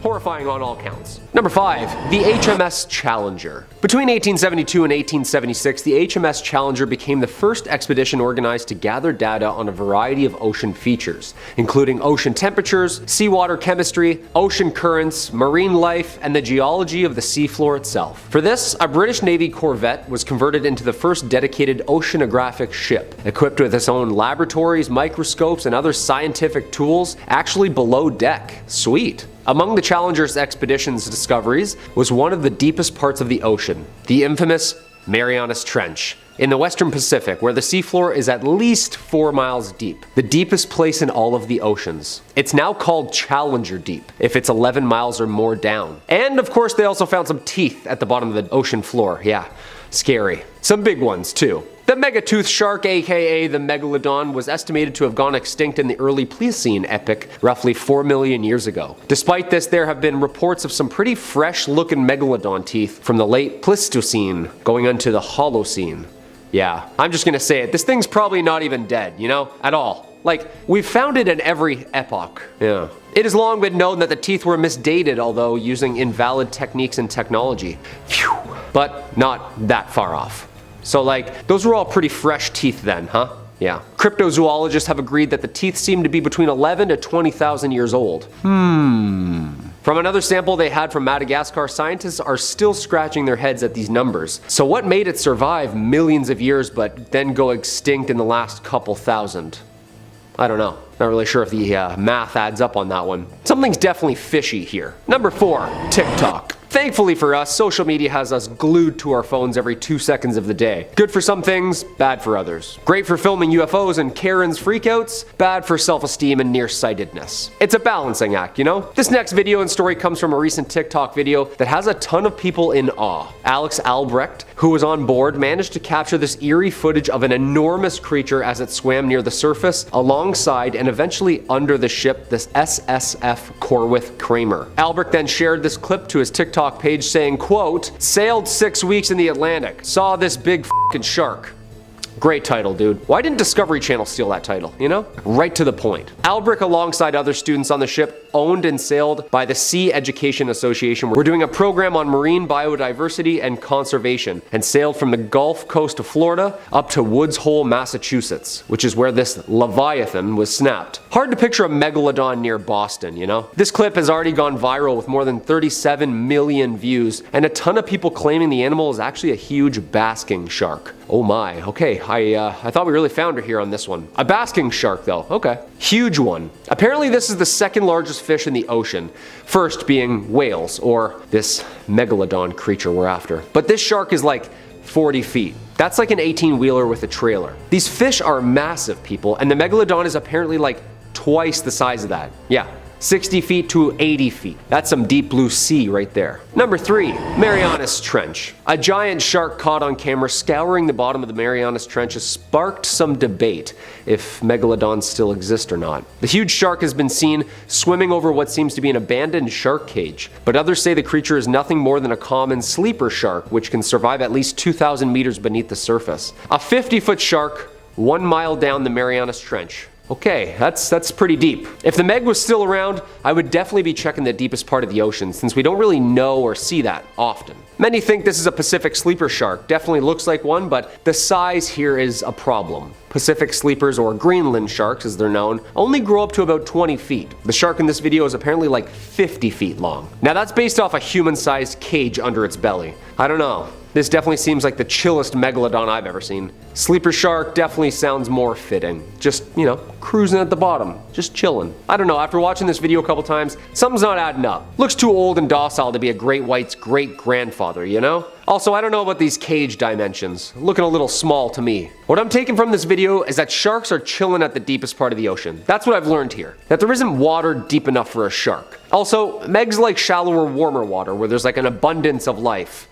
Horrifying on all counts. Number 5, the HMS Challenger. Between 1872 and 1876, the HMS Challenger became the first expedition organized to gather data on a variety of ocean features, including ocean temperatures, seawater chemistry, ocean currents, marine life, and the geology of the seafloor itself. For this, a British Navy corvette was converted into the first dedicated oceanographic ship, equipped with its own laboratories, microscopes, and other scientific tools actually below deck. Sweet. Among the Challenger's expedition's discoveries was one of the deepest parts of the ocean, the infamous Marianas Trench, in the western Pacific, where the seafloor is at least 4 miles deep, the deepest place in all of the oceans. It's now called Challenger Deep, if it's 11 miles or more down. And of course they also found some teeth at the bottom of the ocean floor. Yeah, scary. Some big ones too. The megatooth shark, aka the Megalodon, was estimated to have gone extinct in the early Pleistocene epoch, roughly 4 million years ago. Despite this, there have been reports of some pretty fresh-looking Megalodon teeth from the late Pleistocene going into the Holocene. Yeah, I'm just gonna say it, this thing's probably not even dead, you know, at all. Like, we've found it in every epoch. Yeah. It has long been known that the teeth were misdated, although using invalid techniques and technology. Phew. But not that far off. So like, those were all pretty fresh teeth then, huh? Yeah. Cryptozoologists have agreed that the teeth seem to be between 11 to 20,000 years old. From another sample they had from Madagascar, scientists are still scratching their heads at these numbers. So what made it survive millions of years but then go extinct in the last couple thousand? I don't know. Not really sure if the math adds up on that one. Something's definitely fishy here. Number 4, TikTok. Thankfully for us, social media has us glued to our phones every 2 seconds of the day. Good for some things, bad for others. Great for filming UFOs and Karen's freakouts, bad for self-esteem and nearsightedness. It's a balancing act, you know? This next video and story comes from a recent TikTok video that has a ton of people in awe. Alex Albrecht, who was on board, managed to capture this eerie footage of an enormous creature as it swam near the surface, alongside and eventually under the ship, this SSF Corwith Kramer. Albrecht then shared this clip to his TikTok page saying, quote, "Sailed 6 weeks in the Atlantic, saw this big f***ing shark." Great title, dude. Why didn't Discovery Channel steal that title, you know? Right to the point. Albrecht, alongside other students on the ship, owned and sailed by the Sea Education Association, were doing a program on marine biodiversity and conservation, and sailed from the Gulf Coast of Florida up to Woods Hole, Massachusetts, which is where this Leviathan was snapped. Hard to picture a megalodon near Boston, you know? This clip has already gone viral with more than 37 million views, and a ton of people claiming the animal is actually a huge basking shark. Oh my, okay, I thought we really found her here on this one. A basking shark though, okay. Huge one. Apparently this is the second largest fish in the ocean, first being whales, or this megalodon creature we're after. But this shark is like 40 feet. That's like an 18-wheeler with a trailer. These fish are massive, people, and the megalodon is apparently like twice the size of that. Yeah. 60 feet to 80 feet. That's some deep blue sea right there. Number 3, Marianas Trench. A giant shark caught on camera scouring the bottom of the Marianas Trench has sparked some debate if megalodons still exist or not. The huge shark has been seen swimming over what seems to be an abandoned shark cage, but others say the creature is nothing more than a common sleeper shark which can survive at least 2,000 meters beneath the surface. A 50-foot shark 1 mile down the Marianas Trench. Okay, that's pretty deep. If the Meg was still around, I would definitely be checking the deepest part of the ocean, since we don't really know or see that often. Many think this is a Pacific sleeper shark. Definitely looks like one, but the size here is a problem. Pacific sleepers, or Greenland sharks as they're known, only grow up to about 20 feet. The shark in this video is apparently like 50 feet long. Now that's based off a human-sized cage under its belly. I don't know. This definitely seems like the chillest megalodon I've ever seen. Sleeper shark definitely sounds more fitting. Just, you know, cruising at the bottom, just chilling. I don't know, after watching this video a couple times, something's not adding up. Looks too old and docile to be a great white's great-grandfather, you know? Also, I don't know about these cage dimensions. Looking a little small to me. What I'm taking from this video is that sharks are chilling at the deepest part of the ocean. That's what I've learned here. That there isn't water deep enough for a shark. Also, Megs like shallower, warmer water where there's like an abundance of life.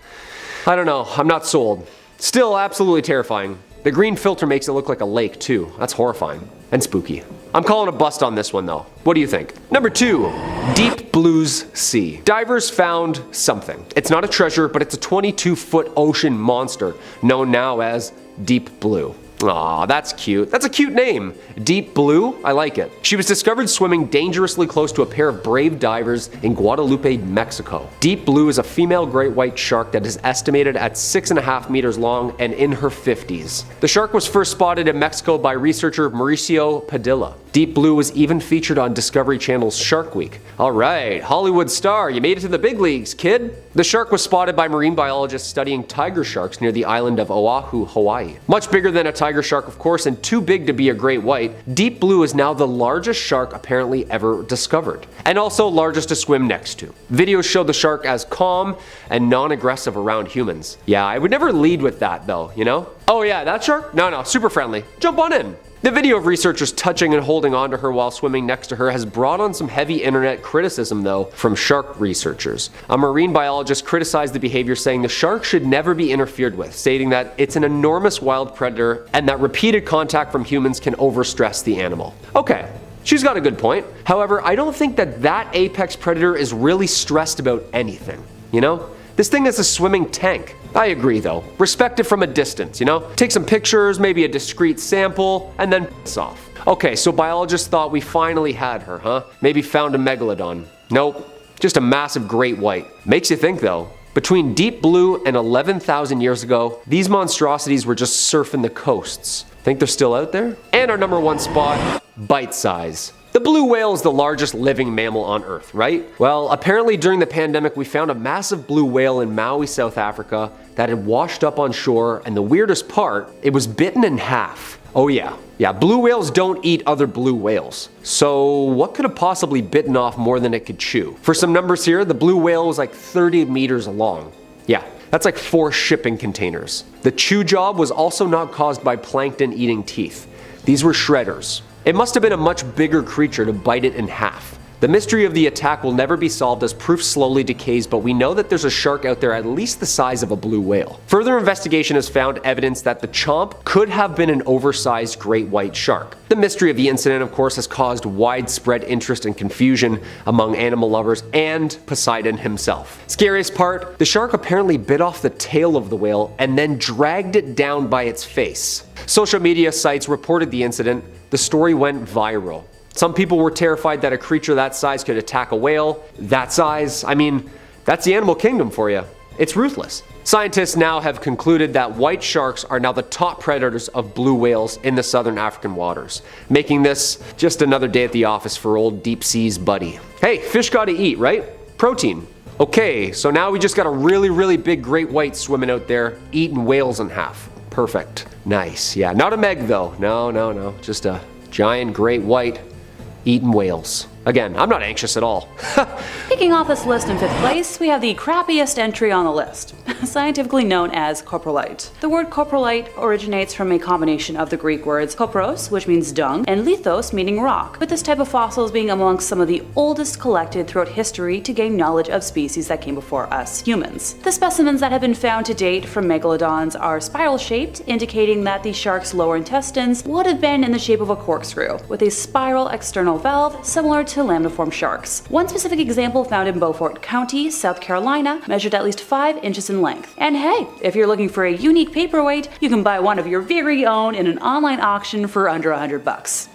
I don't know, I'm not sold. Still absolutely terrifying. The green filter makes it look like a lake too. That's horrifying and spooky. I'm calling a bust on this one though. What do you think? Number 2, Deep Blue's Sea. Divers found something. It's not a treasure, but it's a 22-foot ocean monster known now as Deep Blue. Aw, that's cute. That's a cute name. Deep Blue? I like it. She was discovered swimming dangerously close to a pair of brave divers in Guadalupe, Mexico. Deep Blue is a female great white shark that is estimated at 6.5 meters long and in her 50s. The shark was first spotted in Mexico by researcher Mauricio Padilla. Deep Blue was even featured on Discovery Channel's Shark Week. Alright, Hollywood star, you made it to the big leagues, kid. The shark was spotted by marine biologists studying tiger sharks near the island of Oahu, Hawaii. Much bigger than a tiger shark, of course, and too big to be a great white, Deep Blue is now the largest shark apparently ever discovered, and also largest to swim next to. Videos show the shark as calm and non-aggressive around humans. Yeah, I would never lead with that though, you know? Oh yeah, that shark? No, super friendly. Jump on in. The video of researchers touching and holding onto her while swimming next to her has brought on some heavy internet criticism though from shark researchers. A marine biologist criticized the behavior, saying the shark should never be interfered with, stating that it's an enormous wild predator and that repeated contact from humans can overstress the animal. Okay, she's got a good point. However, I don't think that apex predator is really stressed about anything, you know? This thing is a swimming tank. I agree though. Respect it from a distance, you know? Take some pictures, maybe a discreet sample, and then piss off. Okay, so biologists thought we finally had her, huh? Maybe found a megalodon. Nope, just a massive great white. Makes you think though. Between Deep Blue and 11,000 years ago, these monstrosities were just surfing the coasts. Think they're still out there? And our number 1 spot, Bite Size. The blue whale is the largest living mammal on Earth, right? Well, apparently during the pandemic we found a massive blue whale in Maui, South Africa that had washed up on shore, and the weirdest part, it was bitten in half. Oh yeah, blue whales don't eat other blue whales. So what could have possibly bitten off more than it could chew? For some numbers here, the blue whale was like 30 meters long. Yeah, that's like 4 shipping containers. The chew job was also not caused by plankton eating teeth. These were shredders. It must have been a much bigger creature to bite it in half. The mystery of the attack will never be solved as proof slowly decays, but we know that there's a shark out there at least the size of a blue whale. Further investigation has found evidence that the chomp could have been an oversized great white shark. The mystery of the incident, of course, has caused widespread interest and confusion among animal lovers and Poseidon himself. Scariest part, the shark apparently bit off the tail of the whale and then dragged it down by its face. Social media sites reported the incident. The story went viral. Some people were terrified that a creature that size could attack a whale. That size, I mean, that's the animal kingdom for you. It's ruthless. Scientists now have concluded that white sharks are now the top predators of blue whales in the southern African waters, making this just another day at the office for old deep seas buddy. Hey, fish gotta eat, right? Protein. Okay, so now we just got a really big great white swimming out there, eating whales in half. Perfect. Nice. Yeah, not a meg though. No. Just a giant great white eating whales. Again, I'm not anxious at all. Kicking off this list in 5th place, we have the crappiest entry on the list, scientifically known as coprolite. The word coprolite originates from a combination of the Greek words kopros, which means dung, and lithos, meaning rock, with this type of fossils being amongst some of the oldest collected throughout history to gain knowledge of species that came before us humans. The specimens that have been found to date from megalodons are spiral-shaped, indicating that the shark's lower intestines would have been in the shape of a corkscrew, with a spiral external valve similar to lambda-form sharks. One specific example found in Beaufort County, South Carolina, measured at least 5 inches in length. And hey, if you're looking for a unique paperweight, you can buy one of your very own in an online auction for under $100.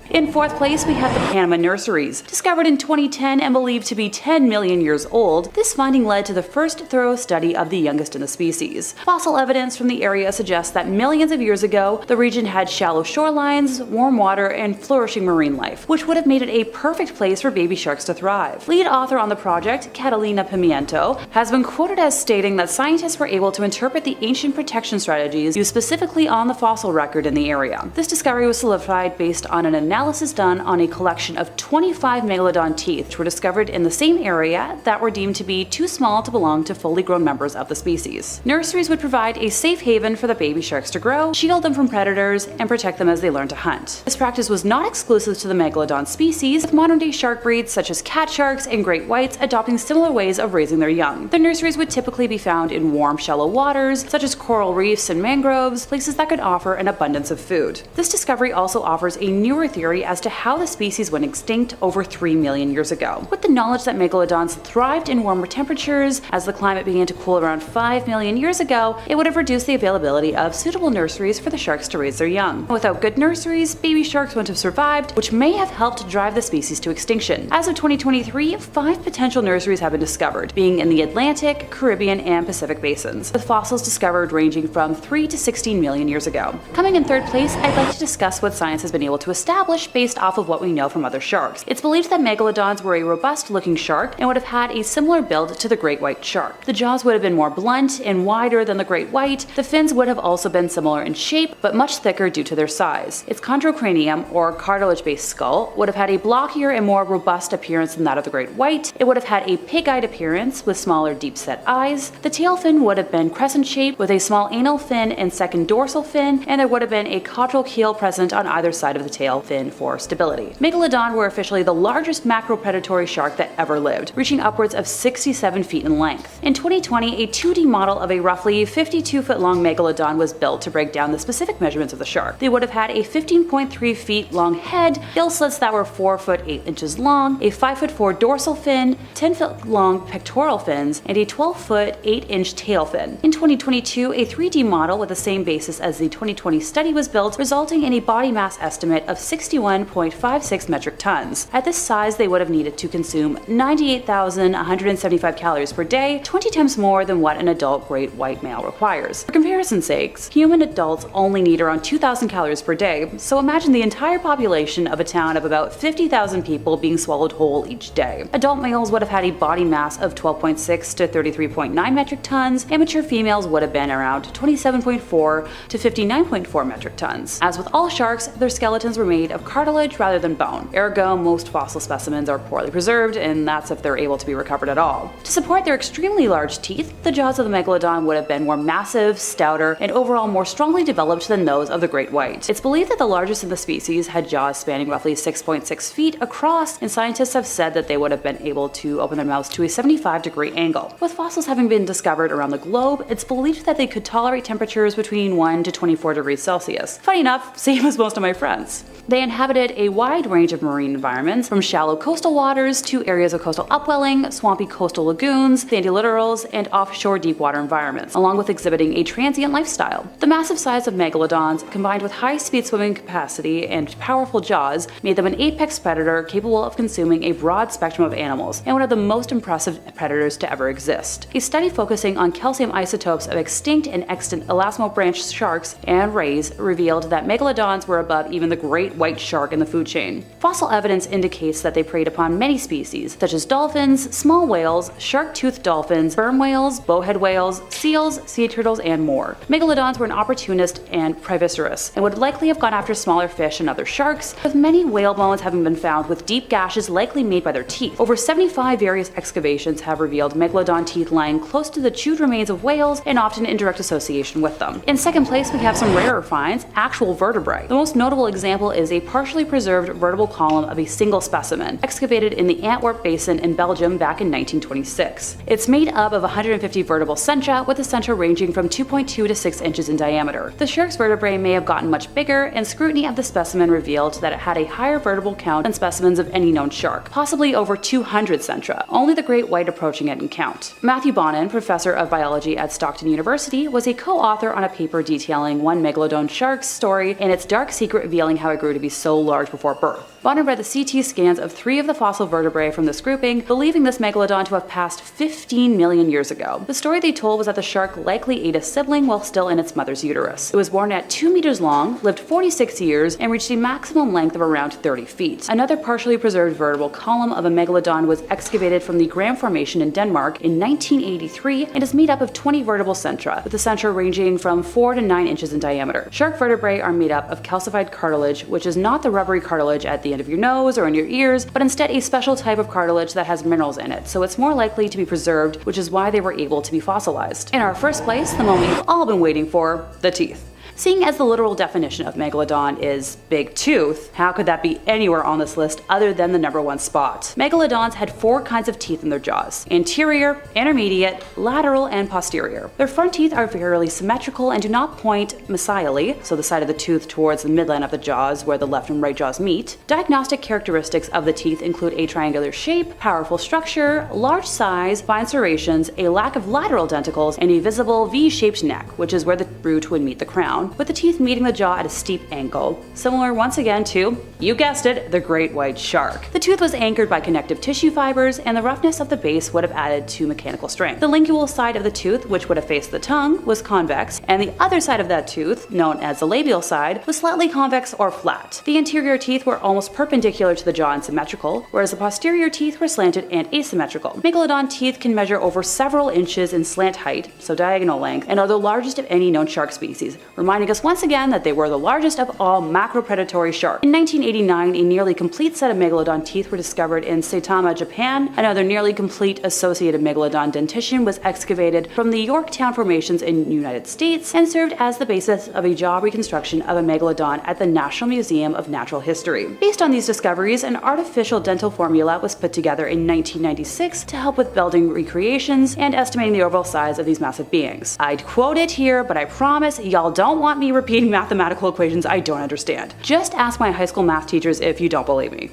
In 4th place, we have the Panama nurseries. Discovered in 2010 and believed to be 10 million years old, this finding led to the first thorough study of the youngest in the species. Fossil evidence from the area suggests that millions of years ago, the region had shallow shorelines, warm water, and flourishing marine life, which would have made it a perfect place for baby sharks to thrive. Lead author on the project, Catalina Pimiento, has been quoted as stating that scientists were able to interpret the ancient protection strategies used specifically on the fossil record in the area. This discovery was solidified based based on an analysis done on a collection of 25 Megalodon teeth, which were discovered in the same area that were deemed to be too small to belong to fully grown members of the species. Nurseries would provide a safe haven for the baby sharks to grow, shield them from predators, and protect them as they learn to hunt. This practice was not exclusive to the Megalodon species, with modern-day shark breeds such as cat sharks and great whites adopting similar ways of raising their young. The nurseries would typically be found in warm, shallow waters, such as coral reefs and mangroves, places that could offer an abundance of food. This discovery also offers a newer theory as to how the species went extinct over 3 million years ago. With the knowledge that megalodons thrived in warmer temperatures, as the climate began to cool around 5 million years ago, it would have reduced the availability of suitable nurseries for the sharks to raise their young. Without good nurseries, baby sharks wouldn't have survived, which may have helped drive the species to extinction. As of 2023, 5 potential nurseries have been discovered, being in the Atlantic, Caribbean, and Pacific basins, with fossils discovered ranging from 3 to 16 million years ago. Coming in third place, I'd like to discuss what science has been able to establish based off of what we know from other sharks. It's believed that megalodons were a robust-looking shark and would have had a similar build to the great white shark. The jaws would have been more blunt and wider than the great white. The fins would have also been similar in shape, but much thicker due to their size. Its chondrocranium, or cartilage-based skull, would have had a blockier and more robust appearance than that of the great white. It would have had a pig-eyed appearance with smaller, deep-set eyes. The tail fin would have been crescent-shaped with a small anal fin and second dorsal fin, and there would have been a caudal keel present on either side of the tail fin for stability. Megalodon were officially the largest macropredatory shark that ever lived, reaching upwards of 67 feet in length. In 2020, a 2D model of a roughly 52-foot-long megalodon was built to break down the specific measurements of the shark. They would have had a 15.3 feet long head, gill slits that were 4 foot 8 inches long, a 5'4" dorsal fin, 10 foot long pectoral fins, and a 12 foot 8 inch tail fin. In 2022, a 3D model with the same basis as the 2020 study was built, resulting in a body mass estimate of 61.56 metric tons. At this size, they would have needed to consume 98,175 calories per day, 20 times more than what an adult great white male requires. For comparison's sakes, human adults only need around 2,000 calories per day, so imagine the entire population of a town of about 50,000 people being swallowed whole each day. Adult males would have had a body mass of 12.6 to 33.9 metric tons, and mature females would have been around 27.4 to 59.4 metric tons. As with all sharks, their skeletons were made of cartilage rather than bone. Ergo, most fossil specimens are poorly preserved, and that's if they're able to be recovered at all. To support their extremely large teeth, the jaws of the megalodon would have been more massive, stouter, and overall more strongly developed than those of the great white. It's believed that the largest of the species had jaws spanning roughly 6.6 feet across, and scientists have said that they would have been able to open their mouths to a 75-degree angle. With fossils having been discovered around the globe, it's believed that they could tolerate temperatures between 1 to 24 degrees Celsius. Funny enough, same as most of my friends. They inhabited a wide range of marine environments, from shallow coastal waters to areas of coastal upwelling, swampy coastal lagoons, sandy littorals, and offshore deepwater environments, along with exhibiting a transient lifestyle. The massive size of megalodons, combined with high-speed swimming capacity and powerful jaws, made them an apex predator capable of consuming a broad spectrum of animals, and one of the most impressive predators to ever exist. A study focusing on calcium isotopes of extinct and extant elasmobranch sharks and rays revealed that megalodons were above even the great white shark in the food chain. Fossil evidence indicates that they preyed upon many species, such as dolphins, small whales, shark-toothed dolphins, sperm whales, bowhead whales, seals, sea turtles, and more. Megalodons were an opportunist and predaceous, and would likely have gone after smaller fish and other sharks, with many whale bones having been found with deep gashes likely made by their teeth. Over 75 various excavations have revealed megalodon teeth lying close to the chewed remains of whales and often in direct association with them. In second place, we have some rarer finds, actual vertebrae. The most notable example is a partially preserved vertebral column of a single specimen, excavated in the Antwerp Basin in Belgium back in 1926. It's made up of 150 vertebral centra, with the centra ranging from 2.2 to 6 inches in diameter. The shark's vertebrae may have gotten much bigger, and scrutiny of the specimen revealed that it had a higher vertebral count than specimens of any known shark, possibly over 200 centra, only the great white approaching it in count. Matthew Bonin, professor of biology at Stockton University, was a co-author on a paper detailing one megalodon shark's story and its dark secret revealing how it grew to be so large before birth. Bonin read the CT scans of 3 of the fossil vertebrae from this grouping, believing this megalodon to have passed 15 million years ago. The story they told was that the shark likely ate a sibling while still in its mother's uterus. It was born at 2 meters long, lived 46 years, and reached a maximum length of around 30 feet. Another partially preserved vertebral column of a megalodon was excavated from the Gram Formation in Denmark in 1983 and is made up of 20 vertebral centra, with the centra ranging from 4 to 9 inches in diameter. Shark vertebrae are made up of calcified cartilage, which which is not the rubbery cartilage at the end of your nose or in your ears, but instead a special type of cartilage that has minerals in it, so it's more likely to be preserved, which is why they were able to be fossilized. In our first place, the moment you've all been waiting for, the teeth. Seeing as the literal definition of Megalodon is big tooth, how could that be anywhere on this list other than the #1 spot? Megalodons had 4 kinds of teeth in their jaws: anterior, intermediate, lateral, and posterior. Their front teeth are fairly symmetrical and do not point mesially, so the side of the tooth towards the midline of the jaws where the left and right jaws meet. Diagnostic characteristics of the teeth include a triangular shape, powerful structure, large size, fine serrations, a lack of lateral denticles, and a visible V-shaped neck, which is where the root would meet the crown, with the teeth meeting the jaw at a steep angle, similar once again to, you guessed it, the great white shark. The tooth was anchored by connective tissue fibers, and the roughness of the base would have added to mechanical strength. The lingual side of the tooth, which would have faced the tongue, was convex, and the other side of that tooth, known as the labial side, was slightly convex or flat. The anterior teeth were almost perpendicular to the jaw and symmetrical, whereas the posterior teeth were slanted and asymmetrical. Megalodon teeth can measure over several inches in slant height, so diagonal length, and are the largest of any known shark species, reminding us once again that they were the largest of all macropredatory sharks. In 1989, a nearly complete set of Megalodon teeth were discovered in Saitama, Japan. Another nearly complete associated Megalodon dentition was excavated from the Yorktown formations in the United States and served as the basis of a jaw reconstruction of a Megalodon at the National Museum of Natural History. Based on these discoveries, an artificial dental formula was put together in 1996 to help with building recreations and estimating the overall size of these massive beings. I'd quote it here, but I promise y'all don't want me repeating mathematical equations I don't understand. Just ask my high school math teachers if you don't believe me.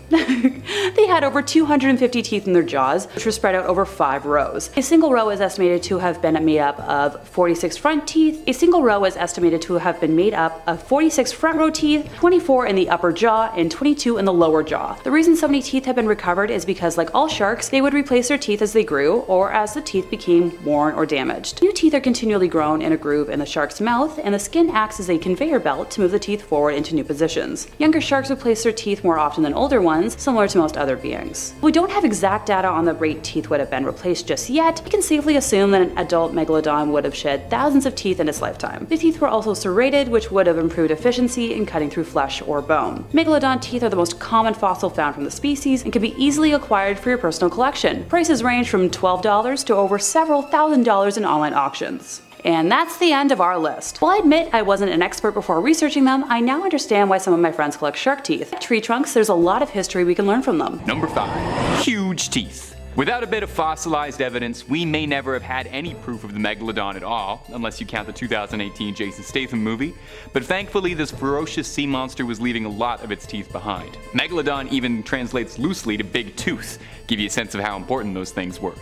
They had over 250 teeth in their jaws, which were spread out over 5 rows. A single row is estimated to have been made up of 46 front teeth. A single row is estimated to have been made up of 46 front row teeth, 24 in the upper jaw, and 22 in the lower jaw. The reason so many teeth have been recovered is because, like all sharks, they would replace their teeth as they grew or as the teeth became worn or damaged. New teeth are continually grown in a groove in the shark's mouth, and the skin acts as a conveyor belt to move the teeth forward into new positions. Younger sharks replace their teeth more often than older ones, similar to most other beings. We don't have exact data on the rate teeth would have been replaced just yet. We can safely assume that an adult Megalodon would have shed thousands of teeth in its lifetime. The teeth were also serrated, which would have improved efficiency in cutting through flesh or bone. Megalodon teeth are the most common fossil found from the species and can be easily acquired for your personal collection. Prices range from $12 to over several $1,000s in online auctions. And that's the end of our list. While I admit I wasn't an expert before researching them, I now understand why some of my friends collect shark teeth. Like tree trunks, there's a lot of history we can learn from them. Number 5. Huge teeth. Without a bit of fossilized evidence, we may never have had any proof of the Megalodon at all, unless you count the 2018 Jason Statham movie, but thankfully this ferocious sea monster was leaving a lot of its teeth behind. Megalodon even translates loosely to big tooth, give you a sense of how important those things were.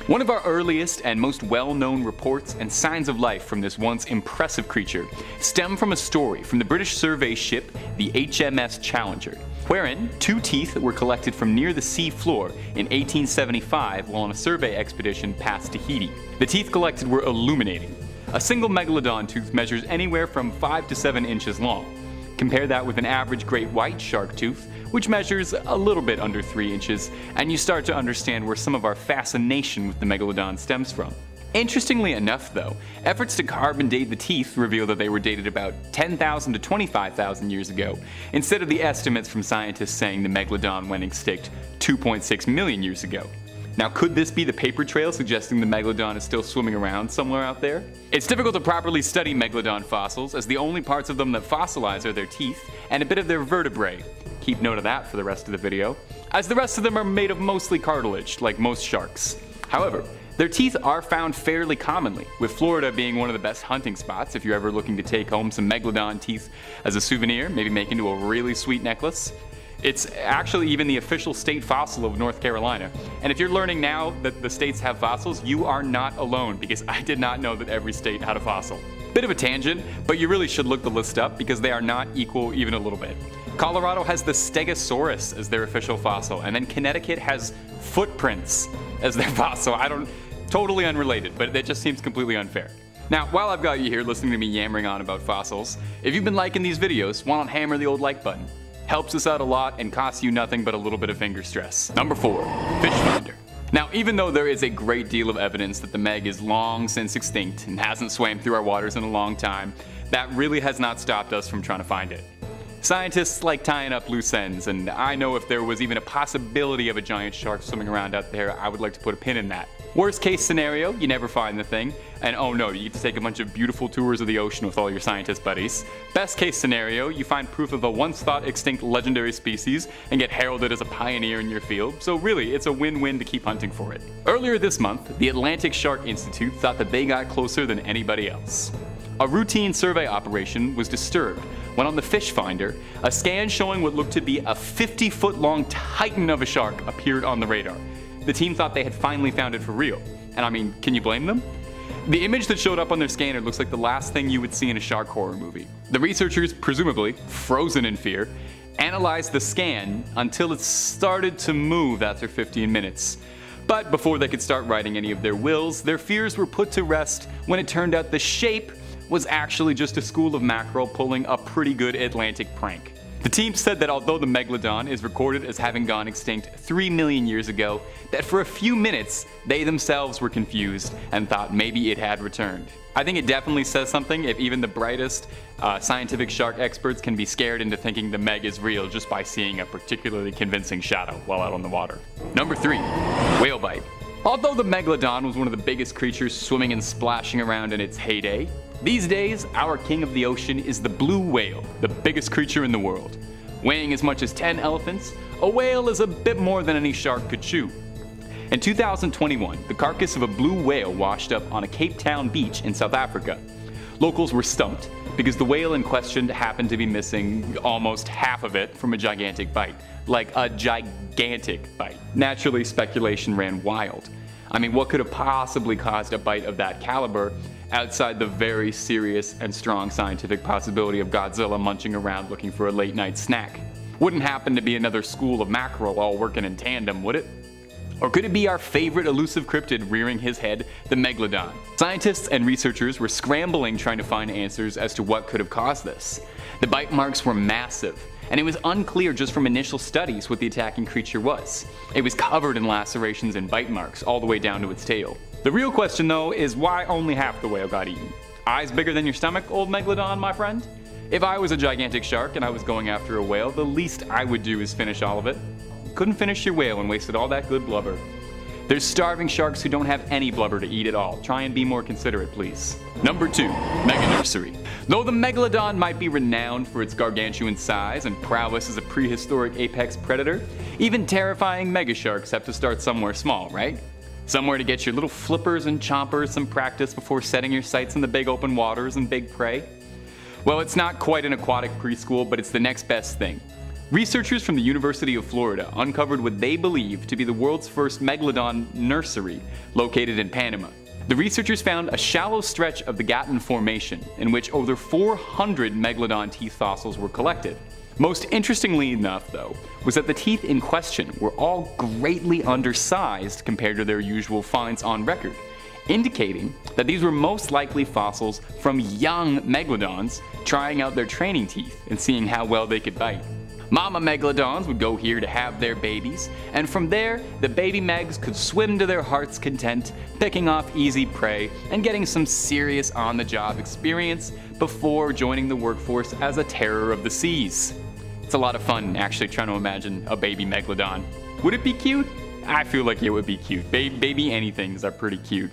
One of our earliest and most well-known reports and signs of life from this once impressive creature stem from a story from the British survey ship the HMS Challenger, wherein 2 teeth were collected from near the sea floor in 1875 while on a survey expedition past Tahiti. The teeth collected were illuminating. A single Megalodon tooth measures anywhere from 5 to 7 inches long. Compare that with an average great white shark tooth, which measures a little bit under 3 inches, and you start to understand where some of our fascination with the Megalodon stems from. Interestingly enough though, efforts to carbon date the teeth reveal that they were dated about 10,000 to 25,000 years ago, instead of the estimates from scientists saying the Megalodon went extinct 2.6 million years ago. Now, could this be the paper trail suggesting the Megalodon is still swimming around somewhere out there? It's difficult to properly study Megalodon fossils, as the only parts of them that fossilize are their teeth and a bit of their vertebrae. Keep note of that for the rest of the video, as the rest of them are made of mostly cartilage, like most sharks. However, their teeth are found fairly commonly, with Florida being one of the best hunting spots if you're ever looking to take home some Megalodon teeth as a souvenir, maybe make into a really sweet necklace. It's actually even the official state fossil of North Carolina. And if you're learning now that the states have fossils, you are not alone, because I did not know that every state had a fossil. Bit of a tangent, but you really should look the list up because they are not equal even a little bit. Colorado has the Stegosaurus as their official fossil, and then Connecticut has footprints as their fossil. Totally unrelated, but it just seems completely unfair. Now, while I've got you here listening to me yammering on about fossils, if you've been liking these videos, why not hammer the old like button? Helps us out a lot and costs you nothing but a little bit of finger stress. Number 4, fish finder. Now, even though there is a great deal of evidence that the Meg is long since extinct and hasn't swam through our waters in a long time, that really has not stopped us from trying to find it. Scientists like tying up loose ends, and I know if there was even a possibility of a giant shark swimming around out there, I would like to put a pin in that. Worst case scenario, you never find the thing, and oh no, you get to take a bunch of beautiful tours of the ocean with all your scientist buddies. Best case scenario, you find proof of a once thought extinct legendary species and get heralded as a pioneer in your field, so really, it's a win-win to keep hunting for it. Earlier this month, the Atlantic Shark Institute thought that they got closer than anybody else. A routine survey operation was disturbed when on the fish finder, a scan showing what looked to be a 50-foot-long titan of a shark appeared on the radar. The team thought they had finally found it for real. And I mean, can you blame them? The image that showed up on their scanner looks like the last thing you would see in a shark horror movie. The researchers, presumably frozen in fear, analyzed the scan until it started to move after 15 minutes. But before they could start writing any of their wills, their fears were put to rest when it turned out the shape was actually just a school of mackerel pulling a pretty good Atlantic prank. The team said that although the Megalodon is recorded as having gone extinct 3 million years ago, that for a few minutes they themselves were confused and thought maybe it had returned. I think it definitely says something if even the brightest scientific shark experts can be scared into thinking the Meg is real just by seeing a particularly convincing shadow while out on the water. Number 3. Whale bite. Although the Megalodon was one of the biggest creatures swimming and splashing around in its heyday, these days, our king of the ocean is the blue whale, the biggest creature in the world. Weighing as much as 10 elephants, a whale is a bit more than any shark could chew. In 2021, the carcass of a blue whale washed up on a Cape Town beach in South Africa. Locals were stumped because the whale in question happened to be missing almost half of it from a gigantic bite. Like a gigantic bite. Naturally, speculation ran wild. I mean, what could have possibly caused a bite of that caliber outside the very serious and strong scientific possibility of Godzilla munching around looking for a late night snack? Wouldn't happen to be another school of mackerel all working in tandem, would it? Or could it be our favorite elusive cryptid rearing his head, the Megalodon? Scientists and researchers were scrambling trying to find answers as to what could have caused this. The bite marks were massive, and it was unclear just from initial studies what the attacking creature was. It was covered in lacerations and bite marks all the way down to its tail. The real question though is why only half the whale got eaten? Eyes bigger than your stomach, old Megalodon, my friend? If I was a gigantic shark and I was going after a whale, the least I would do is finish all of it. Couldn't finish your whale and wasted all that good blubber. There's starving sharks who don't have any blubber to eat at all. Try and be more considerate, please. Number 2, Mega Nursery. Though the Megalodon might be renowned for its gargantuan size and prowess as a prehistoric apex predator, even terrifying mega sharks have to start somewhere small, right? Somewhere to get your little flippers and chompers some practice before setting your sights in the big open waters and big prey. Well, it's not quite an aquatic preschool, but it's the next best thing. Researchers from the University of Florida uncovered what they believe to be the world's first Megalodon nursery located in Panama. The researchers found a shallow stretch of the Gatun Formation in which over 400 Megalodon teeth fossils were collected. Most interestingly enough, though, was that the teeth in question were all greatly undersized compared to their usual finds on record, indicating that these were most likely fossils from young Megalodons trying out their training teeth and seeing how well they could bite. Mama Megalodons would go here to have their babies, and from there, the baby Megs could swim to their heart's content, picking off easy prey and getting some serious on-the-job experience before joining the workforce as a terror of the seas. It's a lot of fun actually trying to imagine a baby Megalodon. Would it be cute? I feel like it would be cute. Baby anythings are pretty cute.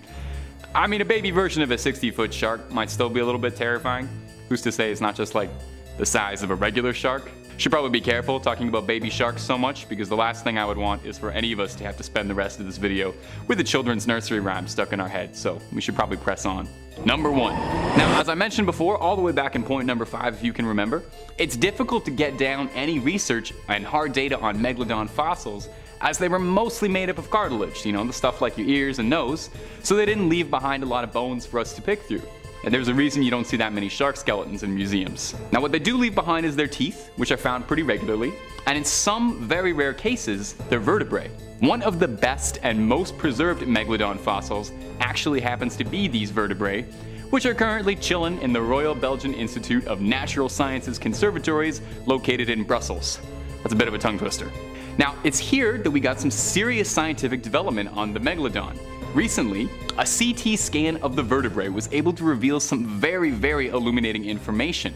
I mean, a baby version of a 60-foot shark might still be a little bit terrifying. Who's to say it's not just like the size of a regular shark? Should probably be careful talking about baby sharks so much, because the last thing I would want is for any of us to have to spend the rest of this video with a children's nursery rhyme stuck in our head, so we should probably press on. Number 1. Now, as I mentioned before, all the way back in point number 5 if you can remember, it's difficult to get down any research and hard data on Megalodon fossils as they were mostly made up of cartilage, you know, the stuff like your ears and nose, so they didn't leave behind a lot of bones for us to pick through. And there's a reason you don't see that many shark skeletons in museums. Now, what they do leave behind is their teeth, which are found pretty regularly, and in some very rare cases, their vertebrae. One of the best and most preserved Megalodon fossils actually happens to be these vertebrae, which are currently chilling in the Royal Belgian Institute of Natural Sciences Conservatories located in Brussels. That's a bit of a tongue twister. Now, it's here that we got some serious scientific development on the Megalodon. Recently, a CT scan of the vertebrae was able to reveal some very illuminating information.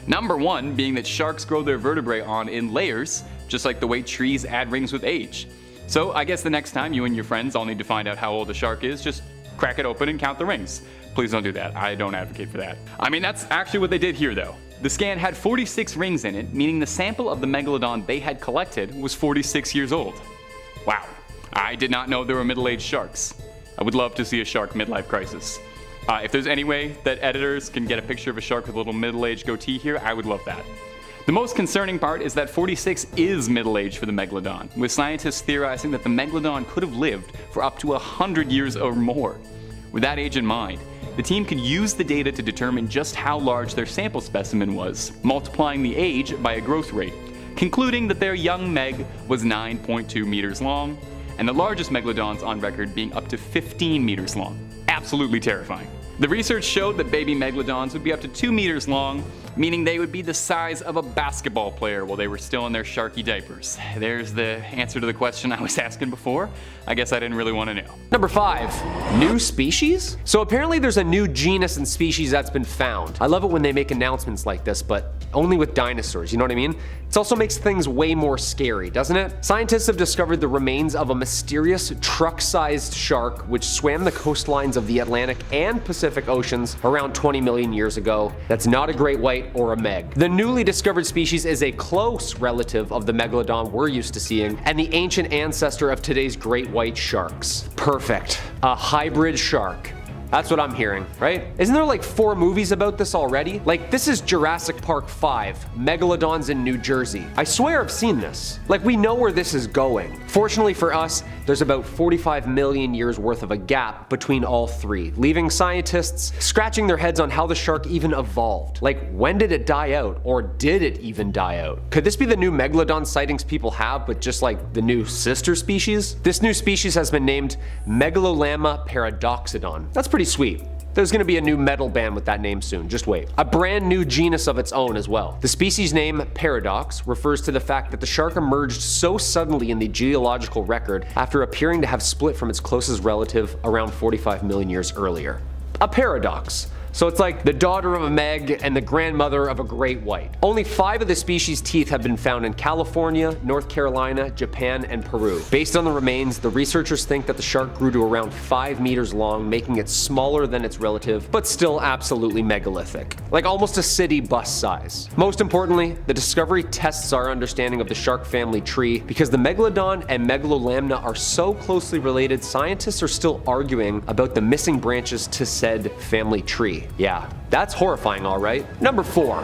Number 1 being that sharks grow their vertebrae on in layers, just like the way trees add rings with age. So I guess the next time you and your friends all need to find out how old a shark is, just crack it open and count the rings. Please don't do that. I don't advocate for that. I mean, that's actually what they did here though. The scan had 46 rings in it, meaning the sample of the Megalodon they had collected was 46 years old. Wow. I did not know there were middle-aged sharks. I would love to see a shark midlife crisis. If there's any way that editors can get a picture of a shark with a little middle-aged goatee here, I would love that. The most concerning part is that 46 is middle age for the Megalodon, with scientists theorizing that the Megalodon could have lived for up to 100 years or more. With that age in mind, the team could use the data to determine just how large their sample specimen was, multiplying the age by a growth rate, concluding that their young Meg was 9.2 meters long, and the largest Megalodons on record being up to 15 meters long. Absolutely terrifying. The research showed that baby Megalodons would be up to 2 meters long, meaning they would be the size of a basketball player while they were still in their sharky diapers. There's the answer to the question I was asking before. I guess I didn't really want to know. Number 5, new species? So apparently there's a new genus and species that's been found. I love it when they make announcements like this, but only with dinosaurs, you know what I mean? It also makes things way more scary, doesn't it? Scientists have discovered the remains of a mysterious truck-sized shark which swam the coastlines of the Atlantic and Pacific Oceans around 20 million years ago. That's not a great white or a meg. The newly discovered species is a close relative of the Megalodon we're used to seeing and the ancient ancestor of today's great white sharks. Perfect. A hybrid shark. That's what I'm hearing, right? Isn't there like 4 movies about this already? Like, this is Jurassic Park 5, Megalodons in New Jersey. I swear I've seen this. Like, we know where this is going. Fortunately for us, there's about 45 million years worth of a gap between all 3, leaving scientists scratching their heads on how the shark even evolved. Like, when did it die out? Or did it even die out? Could this be the new Megalodon sightings people have, but just like the new sister species? This new species has been named Megalolama paradoxodon. That's pretty sweet. There's gonna be a new metal band with that name soon, just wait. A brand new genus of its own as well. The species name Paradox refers to the fact that the shark emerged so suddenly in the geological record after appearing to have split from its closest relative around 45 million years earlier. A paradox. So it's like the daughter of a Meg and the grandmother of a great white. Only 5 of the species' teeth have been found in California, North Carolina, Japan, and Peru. Based on the remains, the researchers think that the shark grew to around 5 meters long, making it smaller than its relative, but still absolutely megalithic. Like almost a city bus size. Most importantly, the discovery tests our understanding of the shark family tree. Because the Megalodon and Megalolamna are so closely related, scientists are still arguing about the missing branches to said family tree. Yeah, that's horrifying, all right. Number 4,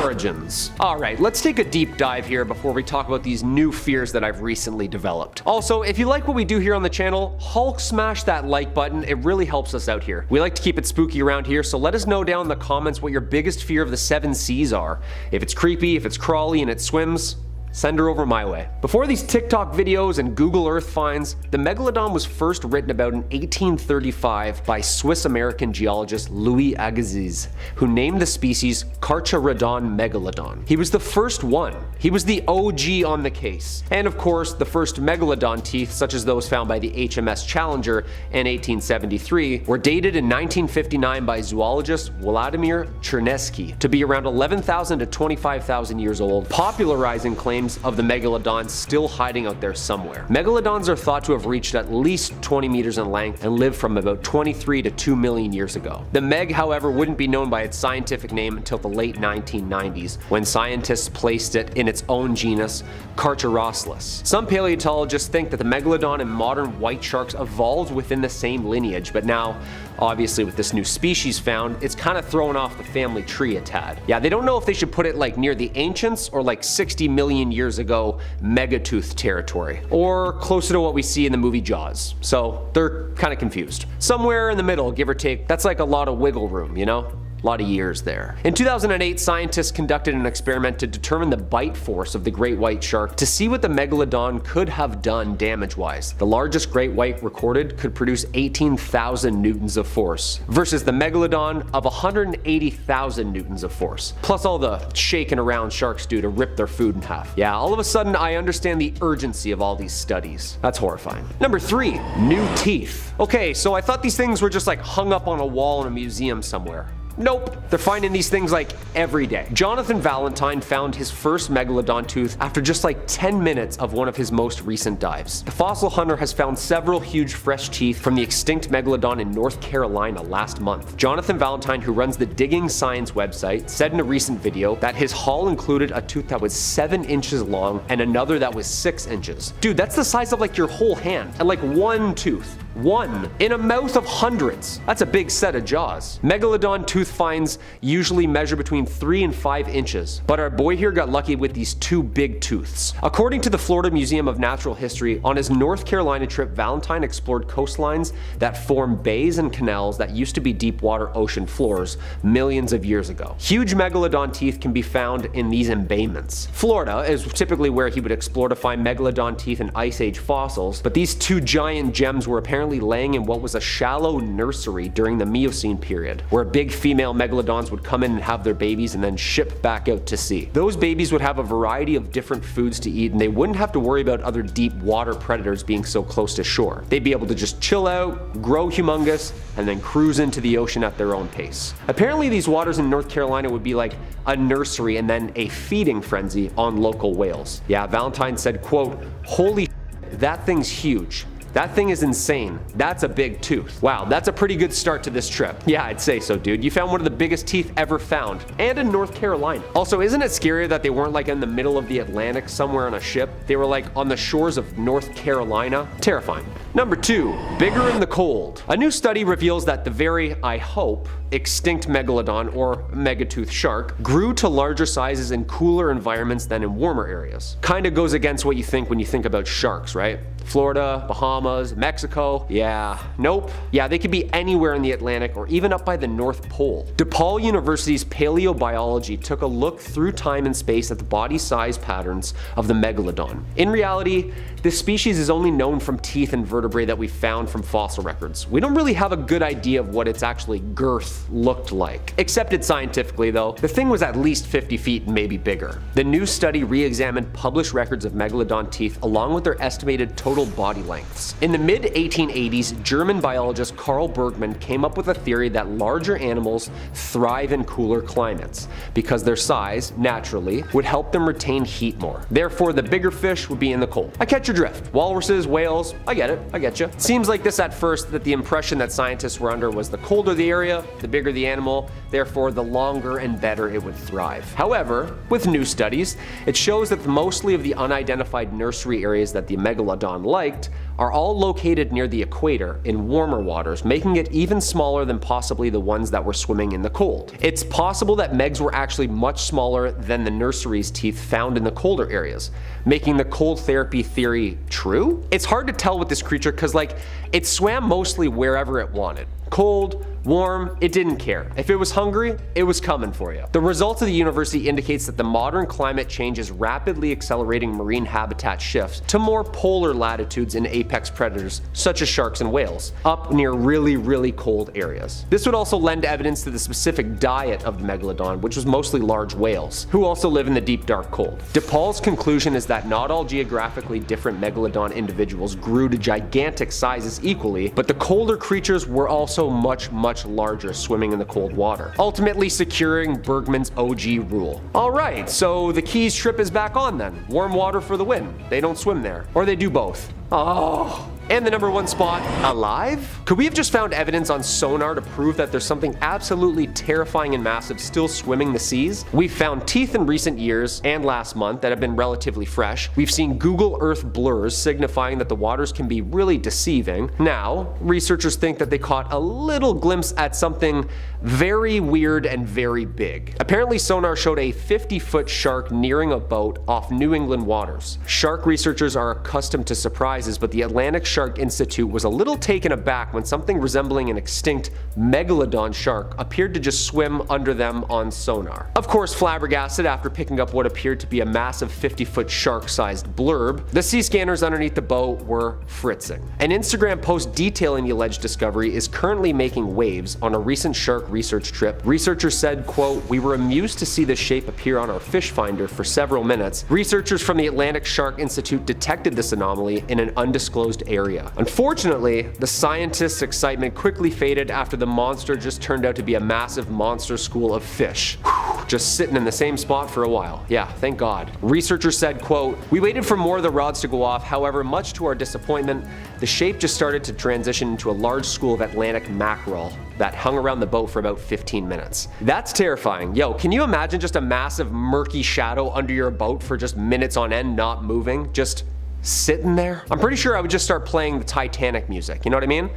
origins. All right, let's take a deep dive here before we talk about these new fears that I've recently developed. Also, if you like what we do here on the channel, Hulk smash that like button. It really helps us out here. We like to keep it spooky around here, so let us know down in the comments what your biggest fear of the 7 seas are. If it's creepy, if it's crawly and it swims, send her over my way. Before these TikTok videos and Google Earth finds, the Megalodon was first written about in 1835 by Swiss-American geologist Louis Agassiz, who named the species Carcharodon megalodon. He was the first one. He was the OG on the case. And of course, the first megalodon teeth, such as those found by the HMS Challenger in 1873, were dated in 1959 by zoologist Vladimir Chernesky to be around 11,000 to 25,000 years old, popularizing claims of the Megalodon still hiding out there somewhere. Megalodons are thought to have reached at least 20 meters in length and lived from about 23 to 2 million years ago. The Meg, however, wouldn't be known by its scientific name until the late 1990s, when scientists placed it in its own genus, Carcharodon. Some paleontologists think that the Megalodon and modern white sharks evolved within the same lineage, but now, obviously with this new species found, it's kind of throwing off the family tree a tad. Yeah, they don't know if they should put it like near the ancients or like 60 million years ago megatooth territory, or closer to what we see in the movie Jaws. So they're kind of confused. Somewhere in the middle, give or take, that's like a lot of wiggle room, you know? A lot of years there. In 2008, scientists conducted an experiment to determine the bite force of the great white shark to see what the Megalodon could have done damage-wise. The largest great white recorded could produce 18,000 newtons of force, versus the Megalodon of 180,000 newtons of force, plus all the shaking around sharks do to rip their food in half. Yeah, all of a sudden I understand the urgency of all these studies. That's horrifying. Number 3, new teeth. Okay, so I thought these things were just like hung up on a wall in a museum somewhere. Nope. They're finding these things like every day. Jonathan Valentine found his first megalodon tooth after just like 10 minutes of one of his most recent dives. The fossil hunter has found several huge fresh teeth from the extinct megalodon in North Carolina last month. Jonathan Valentine, who runs the Digging Science website, said in a recent video that his haul included a tooth that was 7 inches long and another that was 6 inches. Dude, that's the size of like your whole hand, and like one tooth. One in a mouth of hundreds. That's a big set of jaws. Megalodon tooth finds usually measure between 3 and 5 inches, but our boy here got lucky with these 2 big tooths. According to the Florida Museum of Natural History, on his North Carolina trip, Valentine explored coastlines that form bays and canals that used to be deep water ocean floors millions of years ago. Huge megalodon teeth can be found in these embayments. Florida is typically where he would explore to find megalodon teeth and ice age fossils, but these 2 giant gems were apparently laying in what was a shallow nursery during the Miocene period, where big female megalodons would come in and have their babies and then ship back out to sea. Those babies would have a variety of different foods to eat, and they wouldn't have to worry about other deep water predators being so close to shore. They'd be able to just chill out, grow humongous, and then cruise into the ocean at their own pace. Apparently these waters in North Carolina would be like a nursery and then a feeding frenzy on local whales. Yeah, Valentine said, quote, "Holy shit, that thing's huge. That thing is insane. That's a big tooth." Wow, that's a pretty good start to this trip. Yeah, I'd say so, dude. You found one of the biggest teeth ever found, and in North Carolina. Also, isn't it scary that they weren't like in the middle of the Atlantic somewhere on a ship? They were like on the shores of North Carolina. Terrifying. Number 2, bigger in the cold. A new study reveals that the very, I hope, extinct megalodon or megatooth shark grew to larger sizes in cooler environments than in warmer areas. Kinda goes against what you think when you think about sharks, right? Florida, Bahamas, Mexico. Yeah, nope. Yeah, they could be anywhere in the Atlantic or even up by the North Pole. DePaul University's paleobiology took a look through time and space at the body size patterns of the megalodon. In reality, this species is only known from teeth and vertebrae that we found from fossil records. We don't really have a good idea of what its actually girth looked like. Accepted scientifically though, the thing was at least 50 feet and maybe bigger. The new study re-examined published records of megalodon teeth along with their estimated total body lengths. In the mid-1880s, German biologist Carl Bergman came up with a theory that larger animals thrive in cooler climates because their size, naturally, would help them retain heat more. Therefore, the bigger fish would be in the cold. I catch your drift. Walruses, whales, I get it, I get you. Seems like this at first that the impression that scientists were under was the colder the area, the bigger the animal, therefore the longer and better it would thrive. However, with new studies, it shows that mostly of the unidentified nursery areas that the megalodon liked are all located near the equator in warmer waters, making it even smaller than possibly the ones that were swimming in the cold. It's possible that megs were actually much smaller than the nursery's teeth found in the colder areas, making the cold therapy theory true? It's hard to tell with this creature because like it swam mostly wherever it wanted. Cold, warm, it didn't care. If it was hungry, it was coming for you. The results of the university indicates that the modern climate change is rapidly accelerating marine habitat shifts to more polar latitudes in apex predators such as sharks and whales, up near really cold areas. This would also lend evidence to the specific diet of the megalodon, which was mostly large whales, who also live in the deep dark cold. DePaul's conclusion is that not all geographically different megalodon individuals grew to gigantic sizes equally, but the colder creatures were also much larger swimming in the cold water, ultimately securing Bergman's OG rule. Alright, so the Keys trip is back on then. Warm water for the win. They don't swim there. Or they do both. Oh. And the number 1 spot, alive? Could we have just found evidence on sonar to prove that there's something absolutely terrifying and massive still swimming the seas? We've found teeth in recent years and last month that have been relatively fresh. We've seen Google Earth blurs signifying that the waters can be really deceiving. Now, researchers think that they caught a little glimpse at something very weird and very big. Apparently sonar showed a 50-foot shark nearing a boat off New England waters. Shark researchers are accustomed to surprises, but the Atlantic Shark Institute was a little taken aback when something resembling an extinct megalodon shark appeared to just swim under them on sonar. Of course, flabbergasted after picking up what appeared to be a massive 50-foot shark-sized blurb, the sea scanners underneath the boat were fritzing. An Instagram post detailing the alleged discovery is currently making waves on a recent shark research trip. Researchers said, quote, "We were amused to see this shape appear on our fish finder for several minutes. Researchers from the Atlantic Shark Institute detected this anomaly in an undisclosed area area. Unfortunately, the scientists' excitement quickly faded after the monster just turned out to be a massive monster school of fish. Just sitting in the same spot for a while. Yeah, thank God. Researchers said, quote, "We waited for more of the rods to go off, however, much to our disappointment, the shape just started to transition into a large school of Atlantic mackerel that hung around the boat for about 15 minutes. That's terrifying. Yo, can you imagine just a massive murky shadow under your boat for just minutes on end not moving? Just sitting there? I'm pretty sure I would just start playing the Titanic music, you know what I mean?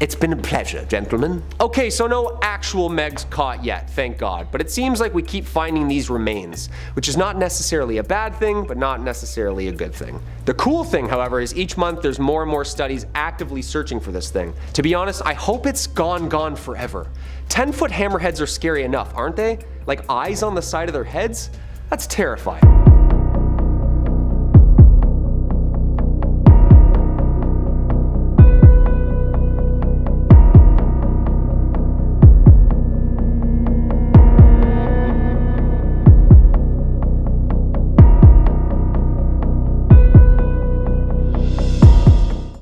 It's been a pleasure, gentlemen. Okay, so no actual Megs caught yet, thank God. But it seems like we keep finding these remains, which is not necessarily a bad thing, but not necessarily a good thing. The cool thing, however, is each month there's more and more studies actively searching for this thing. To be honest, I hope it's gone forever. 10-foot hammerheads are scary enough, aren't they? Like eyes on the side of their heads? That's terrifying.